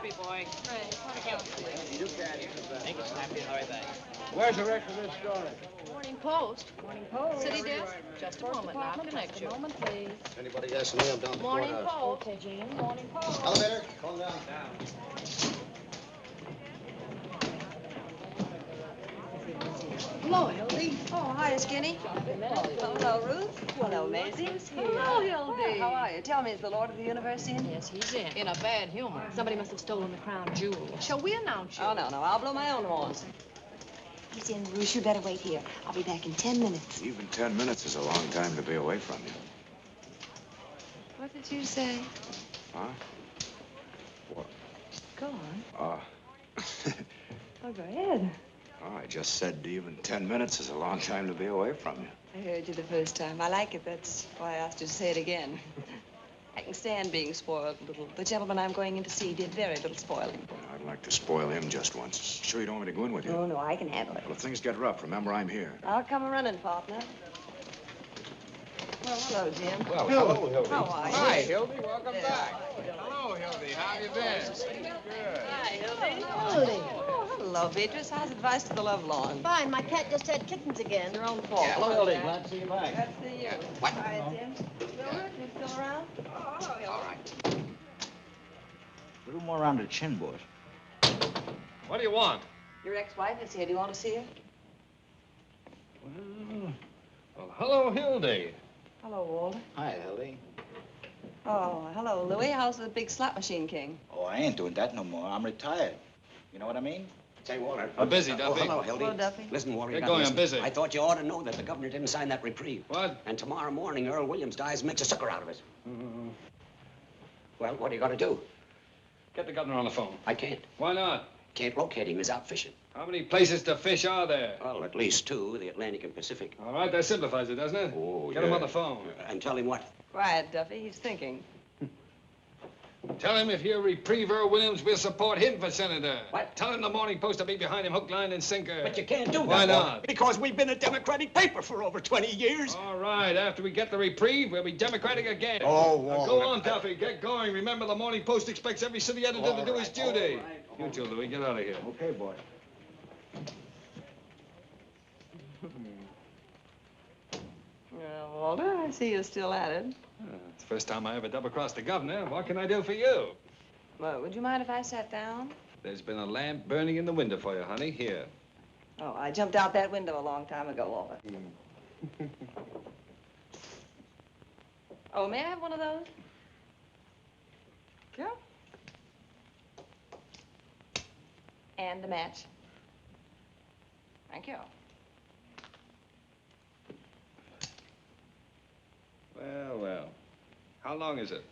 Snappy, boy. You can. Make it snappy and hurry back. Where's the rest of this story? Morning Post. Morning Post. City desk? Just a moment now. Connect you. Moment, please. Anybody asking me, I'm down the Morning courthouse. Post. Okay, Jean. Morning Post. Elevator, calm down. Hello, Hildy. Oh, hi, Skinny. Hello, Ruth. Hello, Maisie. Hello, Hildy. How are you? Tell me, is the Lord of the Universe in? Yes, he's in a bad humor. Somebody must have stolen the crown jewel. Shall we announce you? Oh, no. I'll blow my own horns. He's in, Bruce. You better wait here. I'll be back in 10 minutes. Even 10 minutes is a long time to be away from you. What did you say? Huh? What? Go on. Oh, go ahead. Oh, I just said even 10 minutes is a long time to be away from you. I heard you the first time. I like it. That's why I asked you to say it again. I can stand being spoiled a little. The gentleman I'm going in to see did very little spoiling. I'd like to spoil him just once. Sure you don't want me to go in with you? Oh, no, I can handle it. Well, if things get rough, remember I'm here. I'll come running, partner. Well, hello, Jim. Well, hello, Hildy. How are you? Hi, Hildy. Welcome back. Hello, Hildy. How have you been? Good. Hi, Hildy. Hildy. Oh, hello, Beatrice. How's advice to the love lawn? Fine. My cat just had kittens again. Your own fault. Hello, Hildy. Glad to see you back. Glad to see you. What? Hi, Jim. Wilbur, you still around? Oh, hello, Hildy. All right. A little more around the chin, boys. What do you want? Your ex-wife is here. Do you want to see her? Well, hello, Hildy. Hello, Walter. Hi, Hildy. Oh, hello, Louie. How's the big slot machine king? Oh, I ain't doing that no more. I'm retired. You know what I mean? Say, Walter. I'm busy, Oh, Duffy. hello, Hildy. Hello, Duffy. Listen, Walter. Get going, I'm busy. I thought you ought to know that the governor didn't sign that reprieve. What? And tomorrow morning, Earl Williams dies and makes a sucker out of it. Well, what are you going to do? Get the governor on the phone. I can't. Why not? Can't locate him. He's out fishing. How many places to fish are there? Well, at least two, the Atlantic and Pacific. All right, that simplifies it, doesn't it? Oh, Get him on the phone. And tell him what? Quiet, Duffy. He's thinking. Tell him if he'll reprieve Earl Williams, we'll support him for senator. What? Tell him the Morning Post will be behind him, hook, line, and sinker. But you can't do that. Why Walter, not? Because we've been a Democratic paper for over 20 years. All right, after we get the reprieve, we'll be Democratic again. Oh, Now Walter. go on, Duffy, get going. Remember, the Morning Post expects every city editor to do his duty. All You too, Louis, get out of here. Okay, boy. Well, Walter, I see you're still at it. It's the first time I ever double-crossed the governor. What can I do for you? Well, would you mind if I sat down? There's been a lamp burning in the window for you, honey. Here. Oh, I jumped out that window a long time ago, Walter. Oh, may I have one of those? Sure. And a match. Thank you. Well, well. How long is it?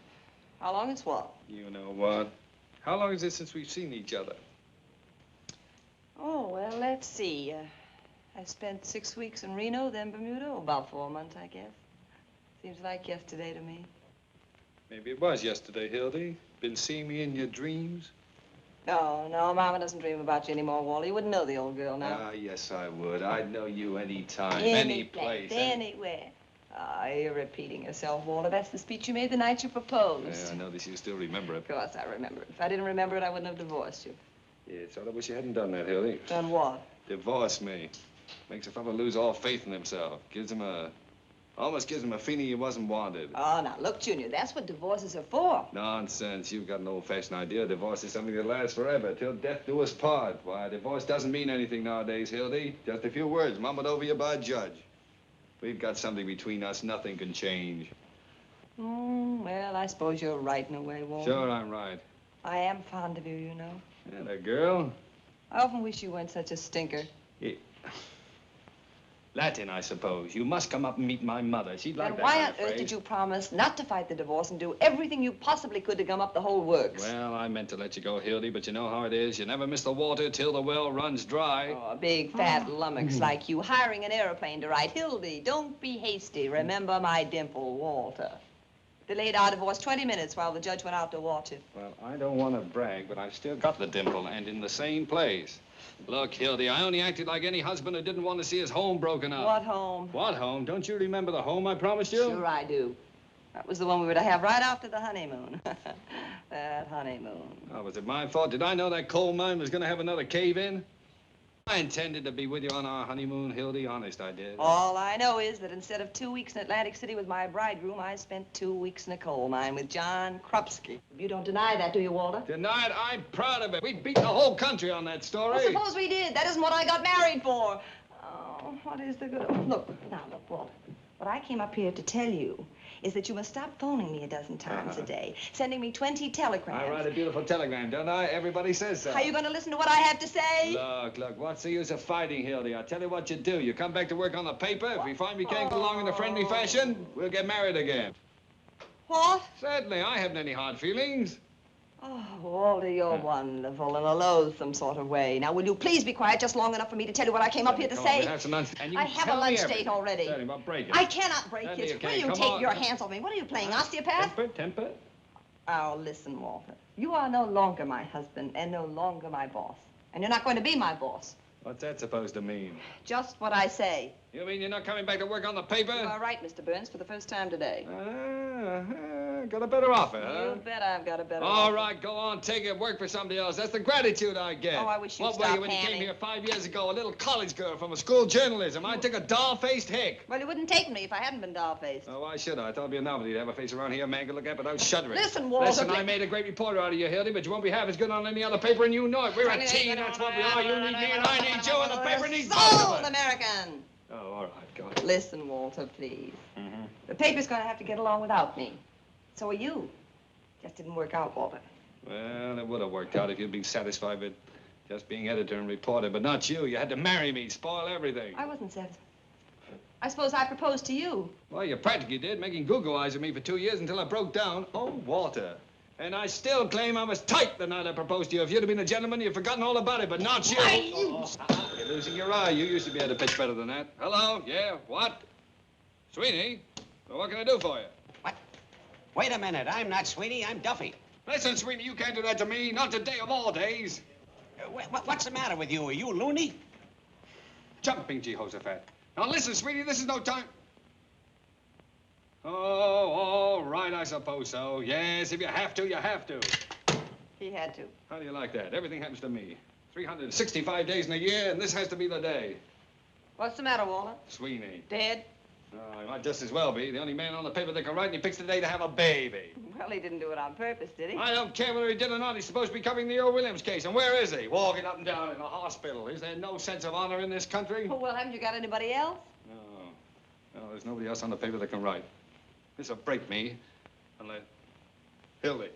How long is what? You know what? How long is it since we've seen each other? Oh, well, let's see. I spent 6 weeks in Reno, then Bermuda. Oh, about 4 months, I guess. Seems like yesterday to me. Maybe it was yesterday, Hildy. Been seeing me in your dreams? No, Mama doesn't dream about you anymore, Wally. You wouldn't know the old girl now. Ah, yes, I would. I'd know you any time, Any any place. Anywhere. Ah, you're repeating yourself, Walter. That's the speech you made the night you proposed. Yeah, I know that you still remember it. Of course I remember it. If I didn't remember it, I wouldn't have divorced you. Yeah, sort of wish you hadn't done that, Hildy. Done what? Divorce me. Makes a fellow lose all faith in himself. Almost gives him a feeling he wasn't wanted. Oh, now, look, Junior, that's what divorces are for. Nonsense. You've got an old-fashioned idea. Divorce is something that lasts forever, till death do us part. Why, divorce doesn't mean anything nowadays, Hildy. Just a few words mumbled over you by a judge. We've got something between us nothing can change. Well, I suppose you're right in a way, Walter. Sure, I'm right. I am fond of you, you know. And a girl? I often wish you weren't such a stinker. Yeah. Latin, I suppose. You must come up and meet my mother. She'd like Then that why kind on of earth phrase. did you promise not to fight the divorce and do everything you possibly could to gum up the whole works? Well, I meant to let you go, Hildy, but you know how it is. You never miss the water till the well runs dry. Oh, a big, fat lummox like you hiring an airplane to ride. Hildy, don't be hasty. Remember my dimple, Walter. Delayed our divorce 20 minutes while the judge went out to watch it. Well, I don't want to brag, but I've still got the dimple, and in the same place. Look, Hildy, I only acted like any husband who didn't want to see his home broken up. What home? What home? Don't you remember the home I promised you? Sure I do. That was the one we were to have right after the honeymoon. That honeymoon. Oh, was it my fault? Did I know that coal mine was going to have another cave-in? I intended to be with you on our honeymoon, Hildy. Honest, I did. All I know is that instead of 2 weeks in Atlantic City with my bridegroom, I spent 2 weeks in a coal mine with John Krupski. You don't deny that, do you, Walter? Deny it? I'm proud of it. We beat the whole country on that story. Well, suppose we did. That isn't what I got married for. Oh, what is the good of... Look, Walter. What I came up here to tell you is that you must stop phoning me a dozen times a day, sending me 20 telegrams. I write a beautiful telegram, don't I? Everybody says so. Are you going to listen to what I have to say? Look, what's the use of fighting, Hildy? I'll tell you what you do. You come back to work on the paper. If we find we can't get along in a friendly fashion, we'll get married again. What? Certainly, I haven't any hard feelings. Oh, Walter, you're wonderful in a loathsome sort of way. Now, will you please be quiet just long enough for me to tell you what I came up here to say? Have some lunch. And you I have a lunch date already. Certainly, but break it. I cannot break Certainly it. you can. Will you Come take on. your hands off me? What are you playing, osteopath? Temper. Oh, listen, Walter. You are no longer my husband and no longer my boss. And you're not going to be my boss. What's that supposed to mean? Just what I say. You mean you're not coming back to work on the paper? You are right, Mr. Burns, for the first time today. Got a better offer, huh? You bet I've got a better All offer. right, go on, take it, work for somebody else. That's the gratitude I get. Oh, I wish you'd What were stop you when you panning. came here 5 years ago? A little college girl from a school of journalism. I took a doll-faced hick. Well, you wouldn't take me if I hadn't been doll-faced. Oh, why should I? I thought it'd be a novelty to have a face around here a man could look at without shuddering. Listen, Walter. Listen, I made a great reporter out of you, Hildy, but you won't be half as good on any other paper, and you know it. We're a team, that's what we are. You need me, and I need you, and the paper needs both of Sold us. American. Oh, all right, go on. Listen, Walter, please. Mm-hmm. The paper's going to have to get along without me. So are you. Just didn't work out, Walter. Well, it would have worked out if you'd been satisfied with just being editor and reporter, but not you. You had to marry me, spoil everything. I wasn't satisfied. I suppose I proposed to you. Well, you practically did, making Google eyes at me for 2 years until I broke down. Oh, Walter. And I still claim I was tight the night I proposed to you. If you'd have been a gentleman, you'd forgotten all about it, but not you. You're losing your eye. You used to be able to pitch better than that. Hello? Yeah? What? Sweeney? Well, what can I do for you? What? Wait a minute. I'm not Sweeney. I'm Duffy. Listen, Sweeney, you can't do that to me. Not today of all days. What's the matter with you? Are you loony? Jumping Jehoshaphat. Now, listen, Sweeney, this is no time. Oh, all right, I suppose so. Yes, if you have to, you have to. He had to. How do you like that? Everything happens to me. 365 days in a year, and this has to be the day. What's the matter, Walter? Sweeney. Dead? Oh, he might just as well be. The only man on the paper that can write, and he picks the day to have a baby. Well, he didn't do it on purpose, did he? I don't care whether he did or not. He's supposed to be covering the Earl Williams case. And where is he? Walking up and down in a hospital. Is there no sense of honor in this country? Oh, well, haven't you got anybody else? No. No, there's nobody else on the paper that can write. This'll break me. Unless... Hildy.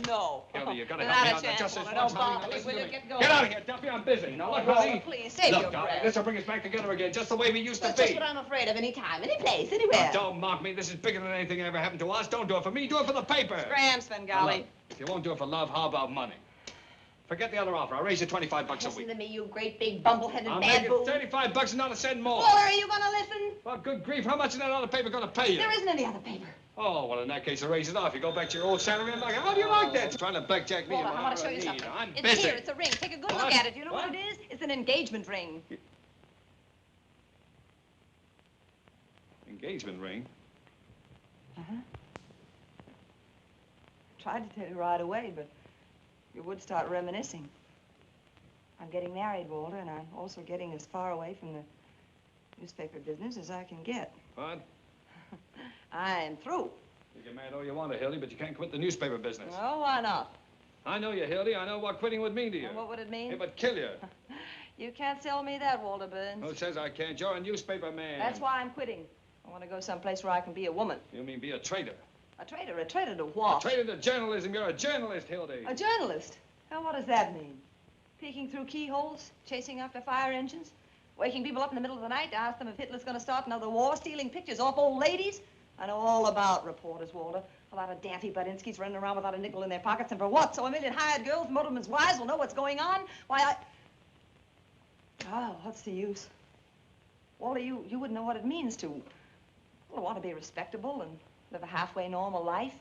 No. Hildy, you gotta Not help me a out. chance, Just this Walter. once, Don't honey. bother Now me. listen Will to you me. get going? Get out of here, Duffy. I'm busy. Now, look, Walter, honey. please, save your Look, darling, breath. this'll bring us back together again, just the way we used to That's be. just what I'm afraid of any time, any place, anywhere. Now, don't mock me. This is bigger than anything that ever happened to us. Don't do it for me. Do it for the paper. Scram, Now, Svengali. look, if you won't do it for love, how about money? Forget the other offer. I'll raise you 25 bucks a Listen week. to me, you great big bumbleheaded I'll bad make boo. it 35 bucks and not a cent more. Walter, are you going to listen? Well, good grief, how much is that other paper going to pay you? There isn't any other paper. Oh, well, in that case, I'll raise it off. You go back to your old salary and like, how do you like that? Trying to blackjack me. Walter, in I my want to show hour you of need. something. I'm It's busy. here, it's a ring. Take a good What? look at it. You know What? what it is? It's an engagement ring. Engagement ring? Uh-huh. Tried to tell you right away, but you would start reminiscing. I'm getting married, Walter, and I'm also getting as far away from the newspaper business as I can get. What? I'm through. You can marry all you want to, Hildy, but you can't quit the newspaper business. Oh, why not? I know you, Hildy. I know what quitting would mean to you. And what would it mean? It would kill you. You can't sell me that, Walter Burns. Who says I can't? You're a newspaper man. That's why I'm quitting. I want to go someplace where I can be a woman. You mean be a traitor? A traitor to what? A traitor to journalism. You're a journalist, Hildy. A journalist? Now, what does that mean? Peeking through keyholes, chasing after fire engines, waking people up in the middle of the night to ask them if Hitler's going to start another war, stealing pictures off old ladies? I know all about reporters, Walter. A lot of daffy Budinskis running around without a nickel in their pockets, and for what? So a million hired girls, motormen's wives will know what's going on? Why, Oh, what's the use? Walter, you wouldn't know what it means to, well, want to be respectable and live a halfway normal life.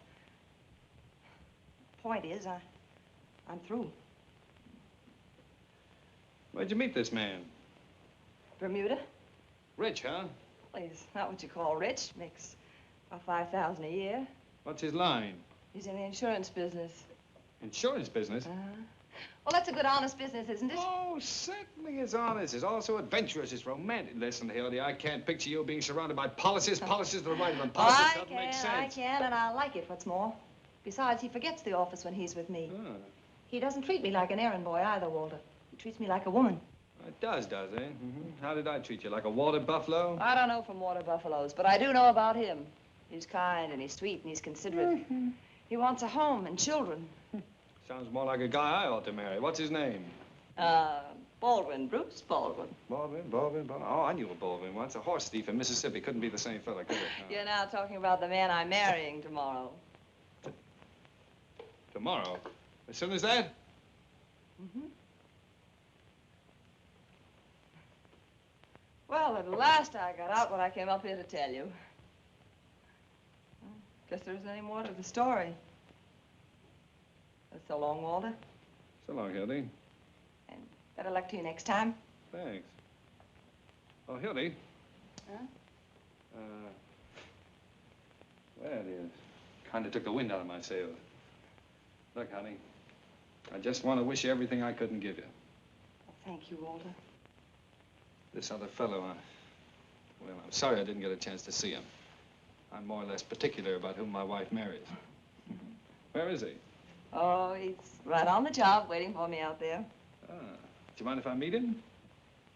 Point is, I'm through. Where'd you meet this man? Bermuda? Rich, huh? Well, he's not what you call rich. Makes about $5,000 a year. What's his line? He's in the insurance business. Insurance business? Well, that's a good, honest business, isn't it? Oh, certainly it's honest. It's also adventurous. It's romantic. Listen, Hildy, I can't picture you being surrounded by policies. Policies to the right of them. Policies doesn't make sense. I can, and I like it, what's more. Besides, he forgets the office when he's with me. He doesn't treat me like an errand boy either, Walter. He treats me like a woman. It does it? How did I treat you? Like a water buffalo? I don't know from water buffaloes, but I do know about him. He's kind, and he's sweet, and he's considerate. He wants a home and children. Sounds more like a guy I ought to marry. What's his name? Baldwin, Bruce Baldwin. Baldwin. Oh, I knew a Baldwin once. A horse thief in Mississippi. Couldn't be the same fella, could it? No. You're now talking about the man I'm marrying tomorrow. Tomorrow? As soon as that? Well, at last I got out what I came up here to tell you. Guess there isn't any more to the story. So long, Walter. So long, Hildy. And better luck to you next time. Thanks. Oh, Hildy. Huh? Well, it kind of took the wind out of my sails. Look, honey, I just want to wish you everything I couldn't give you. Well, thank you, Walter. This other fellow, well, I'm sorry I didn't get a chance to see him. I'm more or less particular about whom my wife marries. Where is he? Oh, he's right on the job, waiting for me out there. Do you mind if I meet him?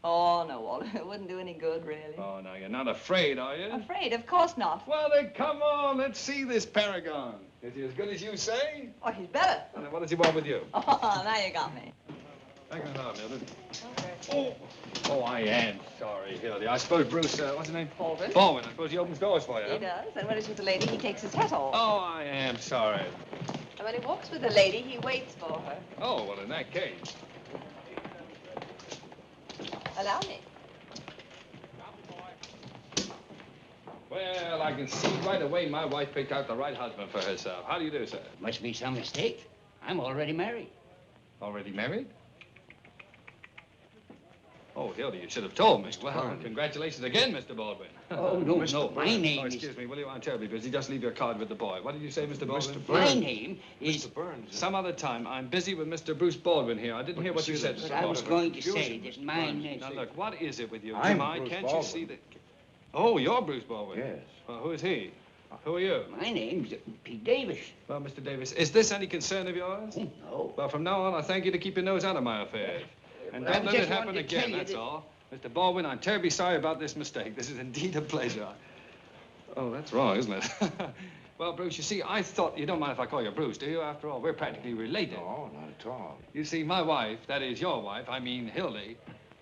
Oh, no, Walter. It wouldn't do any good, really. Oh, no, you're not afraid, are you? Afraid? Of course not. Well, then, come on. Let's see this paragon. Is he as good as you say? Oh, he's better. Well, then what does he want with you? Oh, now you got me. Thank you, Mildred. Okay. Oh, I am sorry, Hildy. I suppose Bruce, what's his name? Baldwin. Baldwin. I suppose he opens doors for you, He does. And when he's with the lady, he takes his hat off. Oh, I am sorry. And when he walks with the lady, he waits for her. Oh, well, in that case. Allow me. Well, I can see right away my wife picked out the right husband for herself. How do you do, sir? Must be some mistake. I'm already married. Already married? Oh, Hildy, you should have told me. Well, congratulations again, Mr. Baldwin. Oh, no, no. My name Oh, is... excuse me, will you? I'm terribly busy. Just leave your card with the boy. What did you say, Mr. Baldwin? My name is... Mr. Burns. Some other time. I'm busy with Mr. Bruce Baldwin here. I didn't hear what you said, Mr. But I was Baldwin. going to say that mine is... Now, look, what is it with you? I'm Jemai? Bruce Can't Baldwin. you see that... Oh, you're Bruce Baldwin? Yes. Well, who is he? Who are you? My name's Pete Davis. Well, Mr. Davis, is this any concern of yours? Oh, no. Well, from now on, I thank you to keep your nose out of my affairs. And Well, I don't let just it happen wanted to tell again, you that's that- all. Mr. Baldwin, I'm terribly sorry about this mistake. This is indeed a pleasure. Oh, that's wrong, isn't it? Well, Bruce, you see, I thought... You don't mind if I call you Bruce, do you? After all, we're practically related. No, not at all. You see, my wife, that is your wife, I mean Hildy.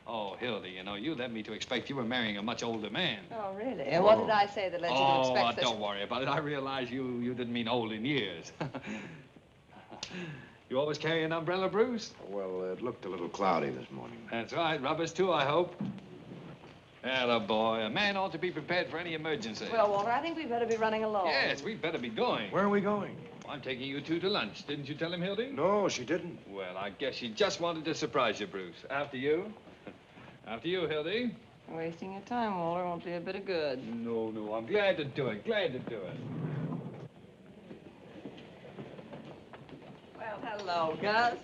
Oh, Hildy, you know, you led me to expect you were marrying a much older man. Oh, really? And what did I say that led you to expect such... don't worry about it. I realize you didn't mean old in years. You always carry an umbrella, Bruce? Well, it looked a little cloudy this morning. That's right. Rubbers, too, I hope. Atta boy. A man ought to be prepared for any emergency. Well, Walter, I think we'd better be running along. Yes, we'd better be going. Where are we going? I'm taking you two to lunch. Didn't you tell him, Hildy? No, she didn't. Well, I guess she just wanted to surprise you, Bruce. After you. After you, Hildy. Wasting your time, Walter, won't do you a bit of good. No, I'm glad to do it. Glad to do it. Well, hello, Gus.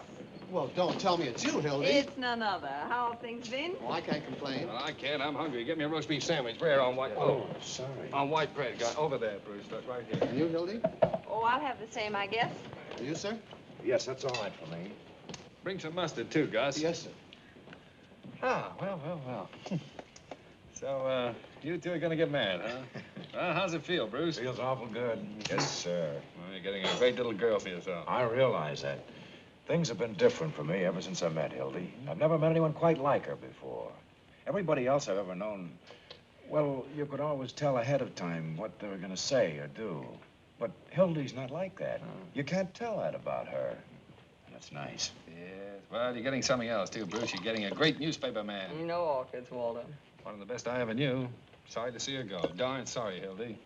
Well, don't tell me it's you, Hildy. It's none other. How have things been? Oh, I can't complain. Well, I can't. I'm hungry. Get me a roast beef sandwich. Rare on white. Oh, sorry. On white bread. Got over there, Bruce. Look, right here. And you, Hildy? Oh, I'll have the same, I guess. And you, sir? Yes, that's all right for me. Bring some mustard, too, Gus. Yes, sir. Ah, well. So, you two are gonna get married, huh? Well, how's it feel, Bruce? Feels awful good. Yes, sir. Well, you're getting a great little girl for yourself. I realize that. Things have been different for me ever since I met Hildy. I've never met anyone quite like her before. Everybody else I've ever known, well, you could always tell ahead of time what they were gonna say or do. But Hildy's not like that. You can't tell that about her. And it's nice. Yes, well, you're getting something else, too, Bruce. You're getting a great newspaper man. No orchids, Walter. One of the best I ever knew. Sorry to see her go. Darn sorry, Hildy.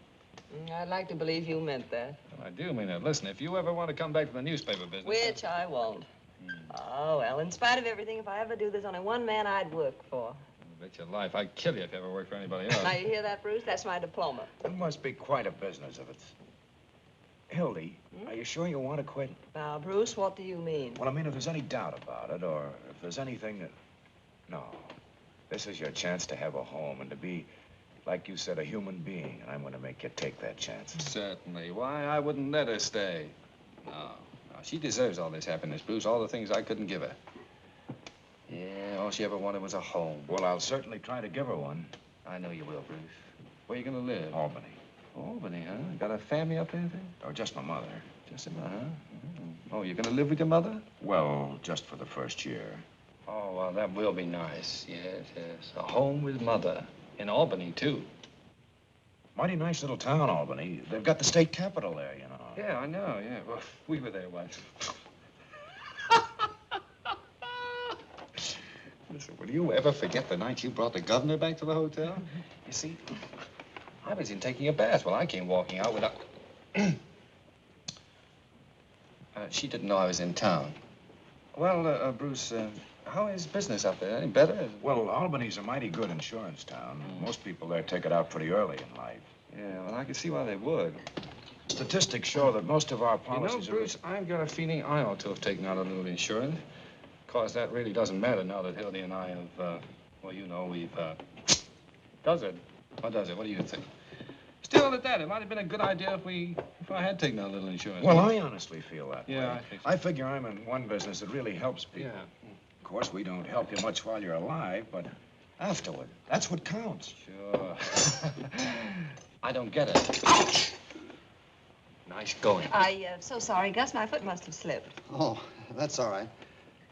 I'd like to believe you meant that. Well, I do mean it. Listen, if you ever want to come back to the newspaper business... Which I won't. Oh, well, in spite of everything, if I ever do, there's only one man I'd work for. Bet your life I'd kill you if you ever worked for anybody else. Now, you hear that, Bruce? That's my diploma. It must be quite a business if it's... Hildy, are you sure you want to quit? Now, Bruce, what do you mean? Well, I mean, if there's any doubt about it, or if there's anything that... No. This is your chance to have a home and to be, like you said, a human being, and I'm going to make you take that chance. Certainly. Why, I wouldn't let her stay. No. She deserves all this happiness, Bruce, all the things I couldn't give her. Yeah, all she ever wanted was a home. Well, I'll certainly try to give her one. I know you will, Bruce. Where you gonna live? Albany. Albany, huh? Got a family up there, then? Oh, just my mother. Just a minute, huh? Oh, you're gonna live with your mother? Well, just for the first year. Oh, well, that will be nice. Yes, yes. A home with mother. In Albany, too. Mighty nice little town, Albany. They've got the state capitol there, you know. Yeah, I know, yeah. Well, we were there once. Listen, will you ever forget the night you brought the governor back to the hotel? You see, I was in taking a bath while I came walking out without... she didn't know I was in town. Well, Bruce, how is business up there? Any better? Well, Albany's a mighty good insurance town. Most people there take it out pretty early in life. Yeah, well, I can see why they would. Statistics show that most of our policies You know, Bruce, I've got a feeling I ought to have taken out a little insurance. Of course, that really doesn't matter now that Hildy and I have, well, you know, we've, Does it? What does it? What do you think? Still, at that, it might have been a good idea if I had taken out a little insurance. Well, I honestly feel that way. Yeah, I think so. I figure I'm in one business that really helps people. Yeah. Of course, we don't help you much while you're alive, but afterward, that's what counts. Sure. I don't get it. Ouch! Nice going. So sorry, Gus. My foot must have slipped. Oh, that's all right.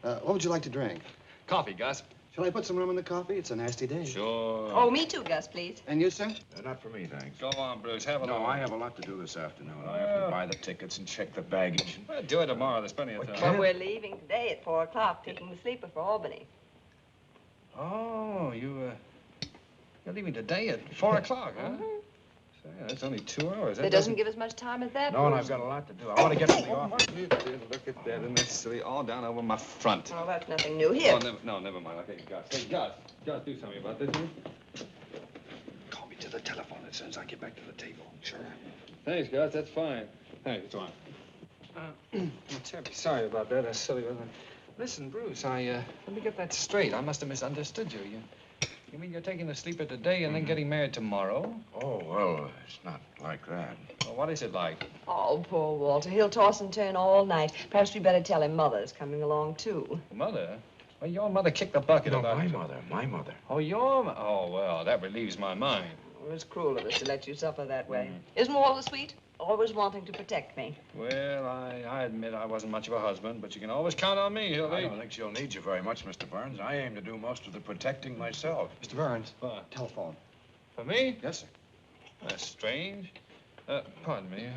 What would you like to drink? Coffee, Gus. Shall I put some rum in the coffee? It's a nasty day. Sure. Oh, me too, Gus, please. And you, sir? Not for me, thanks. Go on, Bruce. Have a No, look. I have a lot to do this afternoon. I have to buy the tickets and check the baggage. Well, do it tomorrow. There's plenty of time. Well, we're leaving today at 4 o'clock, taking the sleeper for Albany. Oh, you're leaving today at 4 o'clock, huh? So, yeah, that's only 2 hours. That doesn't give us much time as that, No, and Bruce. I've got a lot to do. I want to get to the office. Look at that. Isn't that silly? All down over my front. Oh, that's nothing new. Here. Oh, never mind. Okay, Gus. Hey, Gus, do something about this, will you? Call me to the telephone as soon as I get back to the table. Sure. Thanks, Gus. That's fine. Thanks, it's fine. I'm terribly sorry about that. That's silly, wasn't it? Listen, Bruce, let me get that straight. I must have misunderstood you. You mean you're taking the sleeper today and then getting married tomorrow? Oh, well, it's not like that. Well, what is it like? Oh, poor Walter. He'll toss and turn all night. Perhaps we better tell him Mother's coming along, too. Mother? Well, your mother kicked the bucket No, about my it. mother. Oh, your mother? Oh, well, that relieves my mind. It was cruel of us to let you suffer that way. Isn't Walter sweet? Always wanting to protect me. Well, I admit I wasn't much of a husband, but you can always count on me, Hildy. I don't think she'll need you very much, Mr. Burns. I aim to do most of the protecting myself. Mr. Burns. What? Telephone. For me? Yes, sir. That's strange. Pardon me.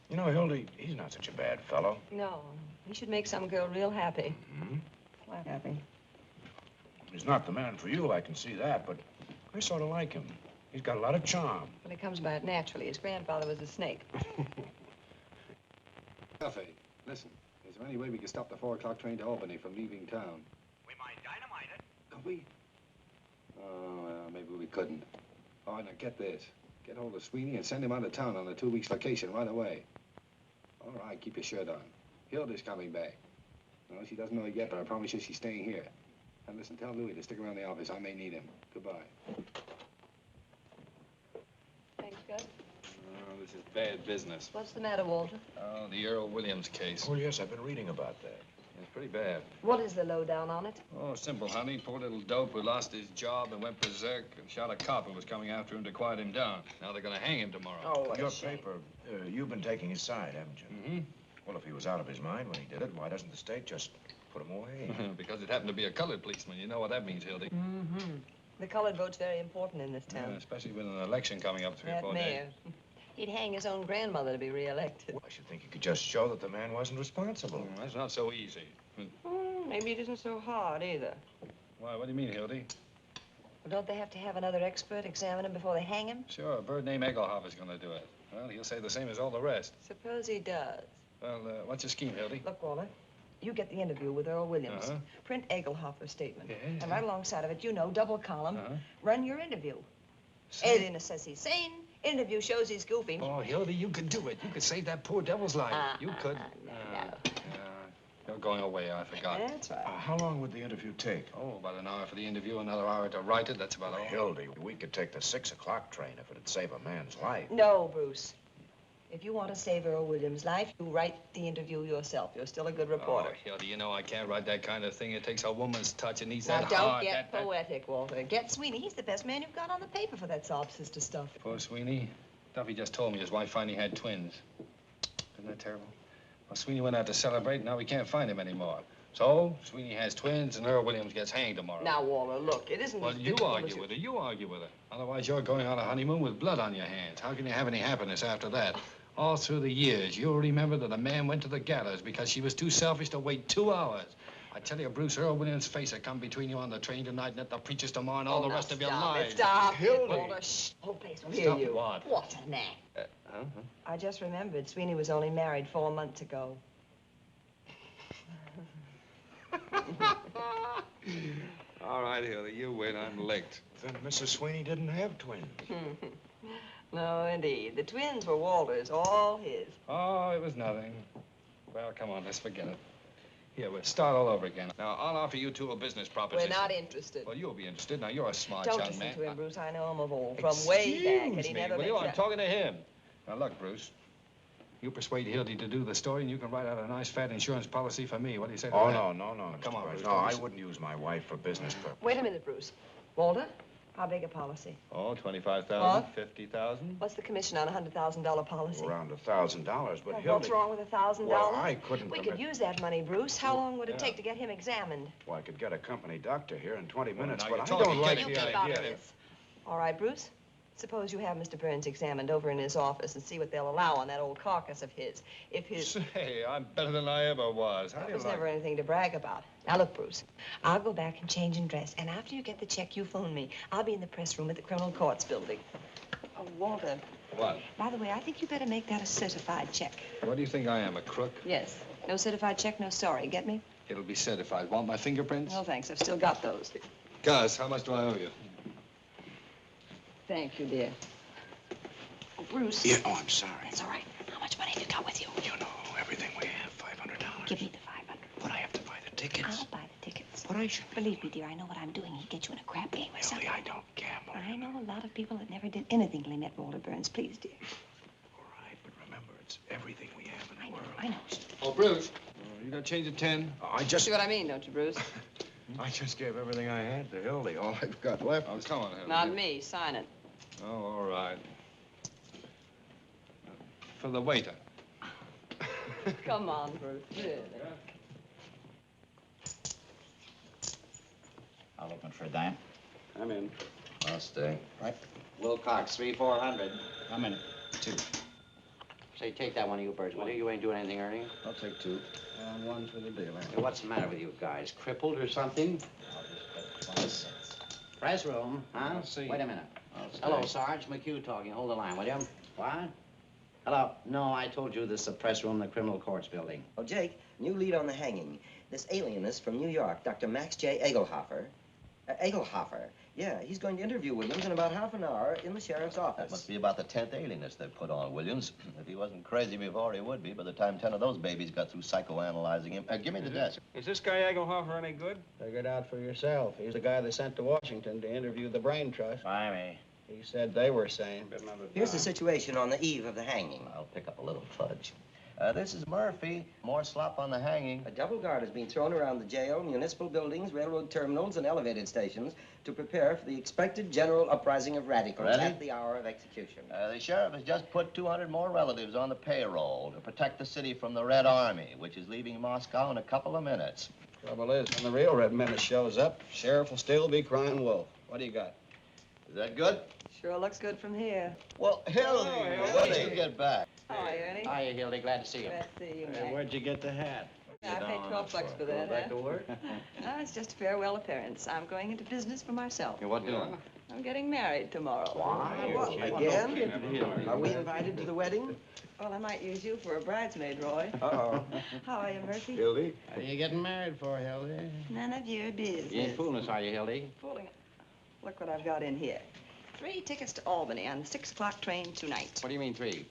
You know, Hildy, he's not such a bad fellow. No. He should make some girl real happy. Mm-hmm. Quite happy. He's not the man for you, I can see that, but I sort of like him. He's got a lot of charm. Well, he comes by it naturally. His grandfather was a snake. Duffy, listen. Is there any way we can stop the 4 o'clock train to Albany from leaving town? We might dynamite it. Could we? Oh, well, maybe we couldn't. All right, now get this. Get hold of Sweeney and send him out of town on a 2-week vacation right away. All right, keep your shirt on. Hilda's coming back. No, she doesn't know it yet, but I promise you she's staying here. And listen, tell Louis to stick around the office. I may need him. Goodbye. Thanks, Gus. Oh, this is bad business. What's the matter, Walter? Oh, the Earl Williams case. Oh, yes, I've been reading about that. It's pretty bad. What is the lowdown on it? Oh, simple, honey. Poor little dope who lost his job and went berserk and shot a cop who was coming after him to quiet him down. Now they're going to hang him tomorrow. Oh, what a Your shame. paper, you've been taking his side, haven't you? Mm-hmm. Well, if he was out of his mind when he did it, why doesn't the state just put him away? Because it happened to be a colored policeman. You know what that means, Hildy. Mm-hmm. The colored vote's very important in this Yeah, town. especially with an election coming up 3 or That 4 mayor. days. He'd hang his own grandmother to be reelected. Well, I should think you could just show that the man wasn't responsible. That's not so easy. Maybe it isn't so hard, either. Why, what do you mean, Hildy? Well, don't they have to have another expert examine him before they hang him? Sure, a bird named Egelhoff is going to do it. Well, he'll say the same as all the rest. Suppose he does. Well, what's your scheme, Hildy? Look, Walter, you get the interview with Earl Williams. Uh-huh. Print Egelhoffer's statement. Yeah. And right alongside of it, double column, Uh-huh. run your interview. Say- Alienist says he's sane. Interview shows he's goofy. Oh, Hildy, you could do it. You could save that poor devil's life. You could. No. You're going away, I forgot. That's right. How long would the interview take? Oh, about an hour for the interview, another hour to write it. That's about all. Hildy, we could take the 6 o'clock train if it'd save a man's life. No, Bruce. If you want to save Earl Williams' life, you write the interview yourself. You're still a good reporter. Oh, Hildy, you know I can't write that kind of thing. It takes a woman's touch. It needs Now, that don't heart. get poetic, Walter. Get Sweeney. He's the best man you've got on the paper for that sob sister stuff. Poor Sweeney. Duffy just told me his wife finally had twins. Isn't that terrible? Well, Sweeney went out to celebrate, now we can't find him anymore. So, Sweeney has twins, and Earl Williams gets hanged tomorrow. Now, Walter, look, it isn't... Well, you argue with her. You argue with her. Otherwise, you're going on a honeymoon with blood on your hands. How can you have any happiness after that? All through the years, you'll remember that a man went to the gallows because she was too selfish to wait 2 hours. I tell you, Bruce, Earl Williams' face will come between you on the train tonight and at the preacher's tomorrow and all the rest of your lives. Stop. Hildy. Walter, shh. Whole place will hear you. What? What a knack. I just remembered Sweeney was only married 4 months ago. All right, Hildy, you win. I'm licked. Then Mrs. Sweeney didn't have twins. No, indeed. The twins were Walter's, all his. Oh, it was nothing. Well, come on, let's forget it. Here, we'll start all over again. Now, I'll offer you two a business proposition. We're not interested. Well, you'll be interested. Now, you're a smart Don't young listen man. to him, Bruce. I know him of old. From way back, and he never will makes you? I'm that. talking to him. Now, look, Bruce. You persuade Hildy to do the story, and you can write out a nice, fat insurance policy for me. What do you say to that? No, Come on, Bruce. Bruce. No, I wouldn't use my wife for business purposes. Wait a minute, Bruce. Walter, how big a policy? Oh, 25,000, What? 50,000. What's the commission on a $100,000 policy? Around $1,000, but Well, Hildy... what's wrong with $1,000? Well, I couldn't We permit... could use that money, Bruce. How long would it take to get him examined? Well, I could get a company doctor here in 20 minutes, now but you're I talking. don't like Get You the keep out of idea. this. All right, Bruce. Suppose you have Mr. Burns examined over in his office and see what they'll allow on that old carcass of his. If his... Say, I'm better than I ever was. How do That you was like never anything to brag about. Now, look, Bruce, I'll go back and change and dress, and after you get the check, you phone me. I'll be in the press room at the Criminal Courts building. Oh, Walter. What? By the way, I think you better make that a certified check. What do you think I am, a crook? Yes. No certified check, no sorry. Get me? It'll be certified. Want my fingerprints? No, thanks. I've still got those. Gus, how much do I owe you? Thank you, dear. Oh, Bruce. Yeah, oh, I'm sorry. It's all right. How much money have you got with you? You know, everything we have, $500. Give me the 500. But I have to buy the tickets. I'll buy the tickets. But I should... Believe me, dear, I know what I'm doing. He'd get you in a crap game or Hildy, something. I don't gamble. I know a lot of people that never did anything till they met Walter Burns. Please, dear. All right, but remember, it's everything we have in the world. I know. Oh, Bruce. You got change of 10? I just... See what I mean, don't you, Bruce? I just gave everything I had to Hildy. All I've got left Oh, is... come on, Hildy. Not me. Sign it. Oh, all right. For the waiter. Come on, Bruce. Really. I'll open for a dime. I'm in. I'll stay. Right. Wilcox, 3-400. I'm in. 2. Say, take that one of you birds, will you? You ain't doing anything earning. I'll take 2. And 1 for the dealer. Hey, what's the matter with you guys? Crippled or something? I'll just bet 20 cents. Press room, huh? I'll see. Wait a minute. I'll stay. Hello, Sarge. McHugh talking. Hold the line, will you? What? Hello. No, I told you this is the press room in the criminal courts building. Oh, Jake, new lead on the hanging. This alienist from New York, Dr. Max J. Egelhofer. Egelhofer. Yeah, he's going to interview Williams in about half an hour in the sheriff's office. That must be about the 10th alienist they've put on Williams. If he wasn't crazy before, he would be by the time 10 of those babies got through psychoanalyzing him. Give me the desk. Is this guy Egelhofer any good? Figure it out for yourself. He's the guy they sent to Washington to interview the Brain Trust. Buy me. He said they were sane. Here's the situation on the eve of the hanging. I'll pick up a little fudge. This is Murphy. More slop on the hanging. A double guard has been thrown around the jail, municipal buildings, railroad terminals, and elevated stations to prepare for the expected general uprising of radicals Ready? at the hour of execution. The sheriff has just put 200 more relatives on the payroll to protect the city from the Red Army, which is leaving Moscow in a couple of minutes. Trouble is, when the real red menace shows up, sheriff will still be crying wolf. What do you got? Is that good? Sure looks good from here. Well, Hildy, when did you get back? Hi, Ernie. Hiya, Hildy. Glad to see you. Glad to see you, Mac. Where'd you get the hat? I paid $12 for that, Back to work? No, it's just a farewell appearance. I'm going into business for myself. Hey, what doing? I'm getting married tomorrow. Again? Are we invited to the wedding? Well, I might use you for a bridesmaid, Roy. Uh-oh. How are you, Murphy? Hildy? What are you getting married for, Hildy? None of your business. You ain't fooling us, are you, Hildy? Fooling. Look what I've got in here. 3 tickets to Albany on the 6 o'clock train tonight. What do you mean 3?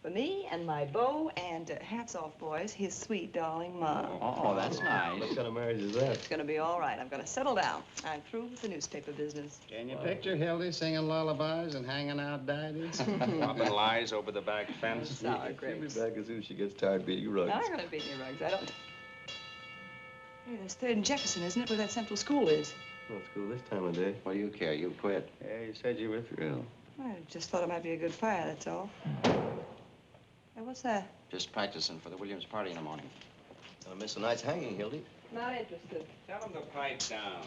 For me and my beau and, hats off, boys, his sweet, darling mom. Oh, that's nice. What kind of marriage is that? It's gonna be all right. I'm gonna settle down. I'm through with the newspaper business. Can you picture Hildy singing lullabies and hanging out daddies? Popping lies over the back fence. Sour grapes. Back as soon as she gets tired beating rugs. I'm not gonna beat any rugs. I don't. Hey, that's 3rd and Jefferson, isn't it, where that central school is? Well, school this time of day. What do you care? You quit. Yeah, you said you were through. I just thought it might be a good fire, that's all. Hey, what's that? Just practicing for the Williams party in the morning. Gonna miss a night's hanging, Hildy. Not interested. Tell him to pipe down.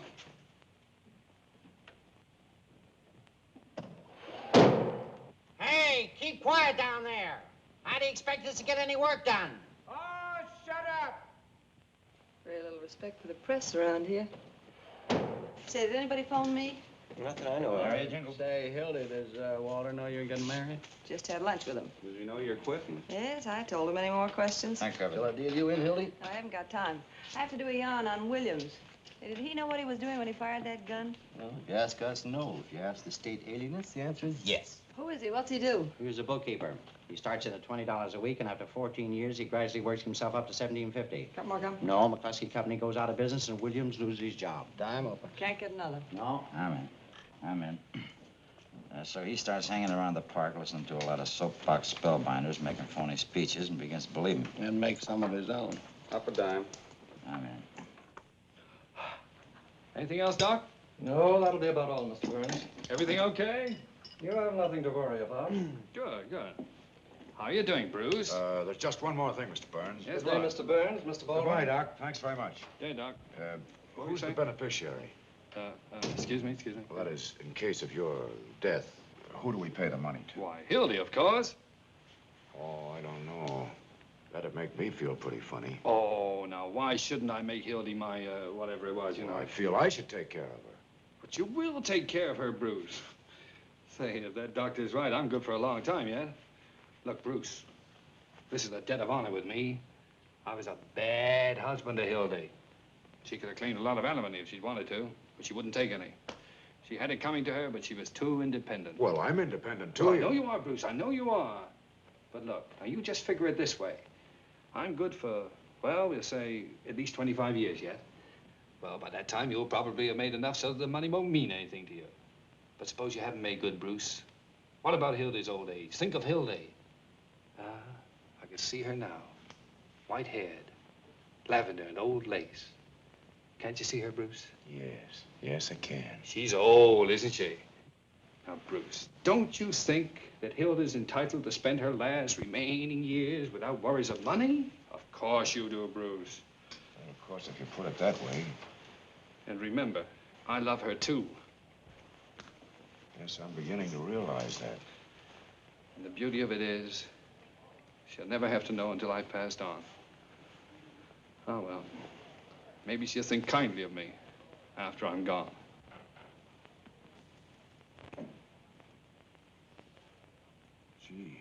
Hey, keep quiet down there. How do you expect us to get any work done? Oh, shut up! Very little respect for the press around here. Say, did anybody phone me? Not that I know of. Say, Hildy, does Walter know you're getting married? Just had lunch with him. Does he know you're quitting? Yes, I told him. Any more questions? Thank you. Shall I deal you in, Hildy? I haven't got time. I have to do a yarn on Williams. Hey, did he know what he was doing when he fired that gun? Well, if you ask us, no. If you ask the state alienists, the answer is yes. Who is he? What's he do? He was a bookkeeper. He starts in at $20 a week, and after 14 years, he gradually works himself up to $17.50. Got more gum? No, McCluskey Company goes out of business, and Williams loses his job. Dime open. Can't get another. No. I'm in. So he starts hanging around the park, listening to a lot of soapbox spellbinders, making phony speeches, and begins to believe them. And make some of his own. Up a dime. I'm in. Anything else, Doc? No, that'll be about all, Mr. Burns. Everything okay? You have nothing to worry about. Good, good. How are you doing, Bruce? There's just one more thing, Mr. Burns. Yes, Good day, what? Mr. Burns, Mr. Baldwin. Goodbye, Doc. Thanks very much. Hey, Doc. What were Who's you the saying? beneficiary? Excuse me. Well, that is, in case of your death, who do we pay the money to? Why, Hildy, of course. Oh, I don't know. That'd make me feel pretty funny. Oh, now, why shouldn't I make Hildy my, whatever it was, you know? I feel I should take care of her. But you will take care of her, Bruce. Say, if that doctor's right, I'm good for a long time yet. Look, Bruce, this is a debt of honor with me. I was a bad husband to Hildy. She could have claimed a lot of alimony if she'd wanted to, but she wouldn't take any. She had it coming to her, but she was too independent. Well, I'm independent, too. I know you are, Bruce. I know you are. But look, now you just figure it this way. I'm good for, well, we'll say at least 25 years yet. Well, by that time, you'll probably have made enough so that the money won't mean anything to you. But suppose you haven't made good, Bruce. What about Hildy's old age? Think of Hildy. I can see her now. White-haired, lavender and old lace. Can't you see her, Bruce? Yes, I can. She's old, isn't she? Now, Bruce, don't you think that Hilda's entitled to spend her last remaining years without worries of money? Of course you do, Bruce. Well, of course, if you put it that way. And remember, I love her, too. Yes, I'm beginning to realize that. And the beauty of it is, she'll never have to know until I've passed on. Oh, well, maybe she'll think kindly of me after I'm gone. Gee.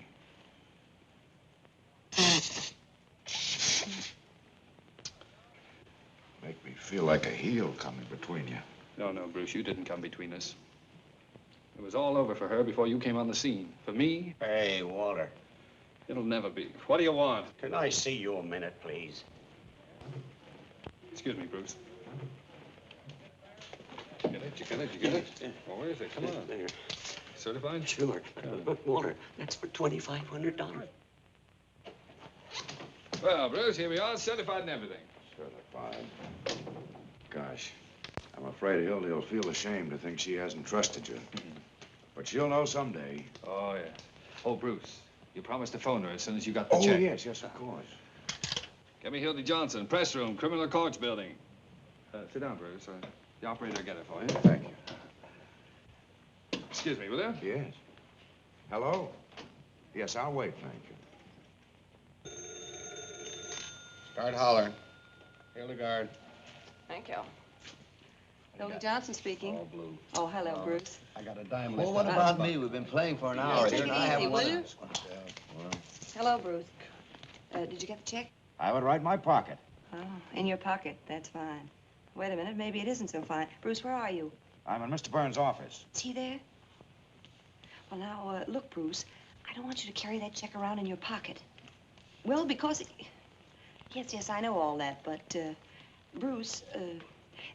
Make me feel like a heel coming between you. No, Bruce, you didn't come between us. It was all over for her before you came on the scene. For me, Hey, Walter. it'll never be. What do you want? Can I see you a minute, please? Excuse me, Bruce. You get it? Well, where is it? Come on. There. Certified? Sure. But, Walter, that's for $2,500. Well, Bruce, here we are, certified and everything. Certified. Gosh, I'm afraid Hildy'll feel ashamed to think she hasn't trusted you. But she'll know someday. Oh, yes. Oh, Bruce, you promised to phone her as soon as you got the Oh, check. yes, of course. Get me Hildy Johnson, press room, criminal courts building. Sit down, Bruce. The operator will get it for you. Thank you. Excuse me, will you? Yes. Hello? Yes, I'll wait, thank you. Start hollering. Hildegard. Thank you. Hilda Johnson speaking. All blue. Oh, hello, Bruce. I got a dime Well, left. what about me? We've been playing for an hour take here, it and I haven't easy, won will you? Well, Hello, Bruce. Did you get the check? I have it right in my pocket. Oh, in your pocket. That's fine. Wait a minute. Maybe it isn't so fine. Bruce, where are you? I'm in Mr. Burns' office. Is he there? Well, now, look, Bruce, I don't want you to carry that check around in your pocket. Well, because... Yes, I know all that, but, Bruce,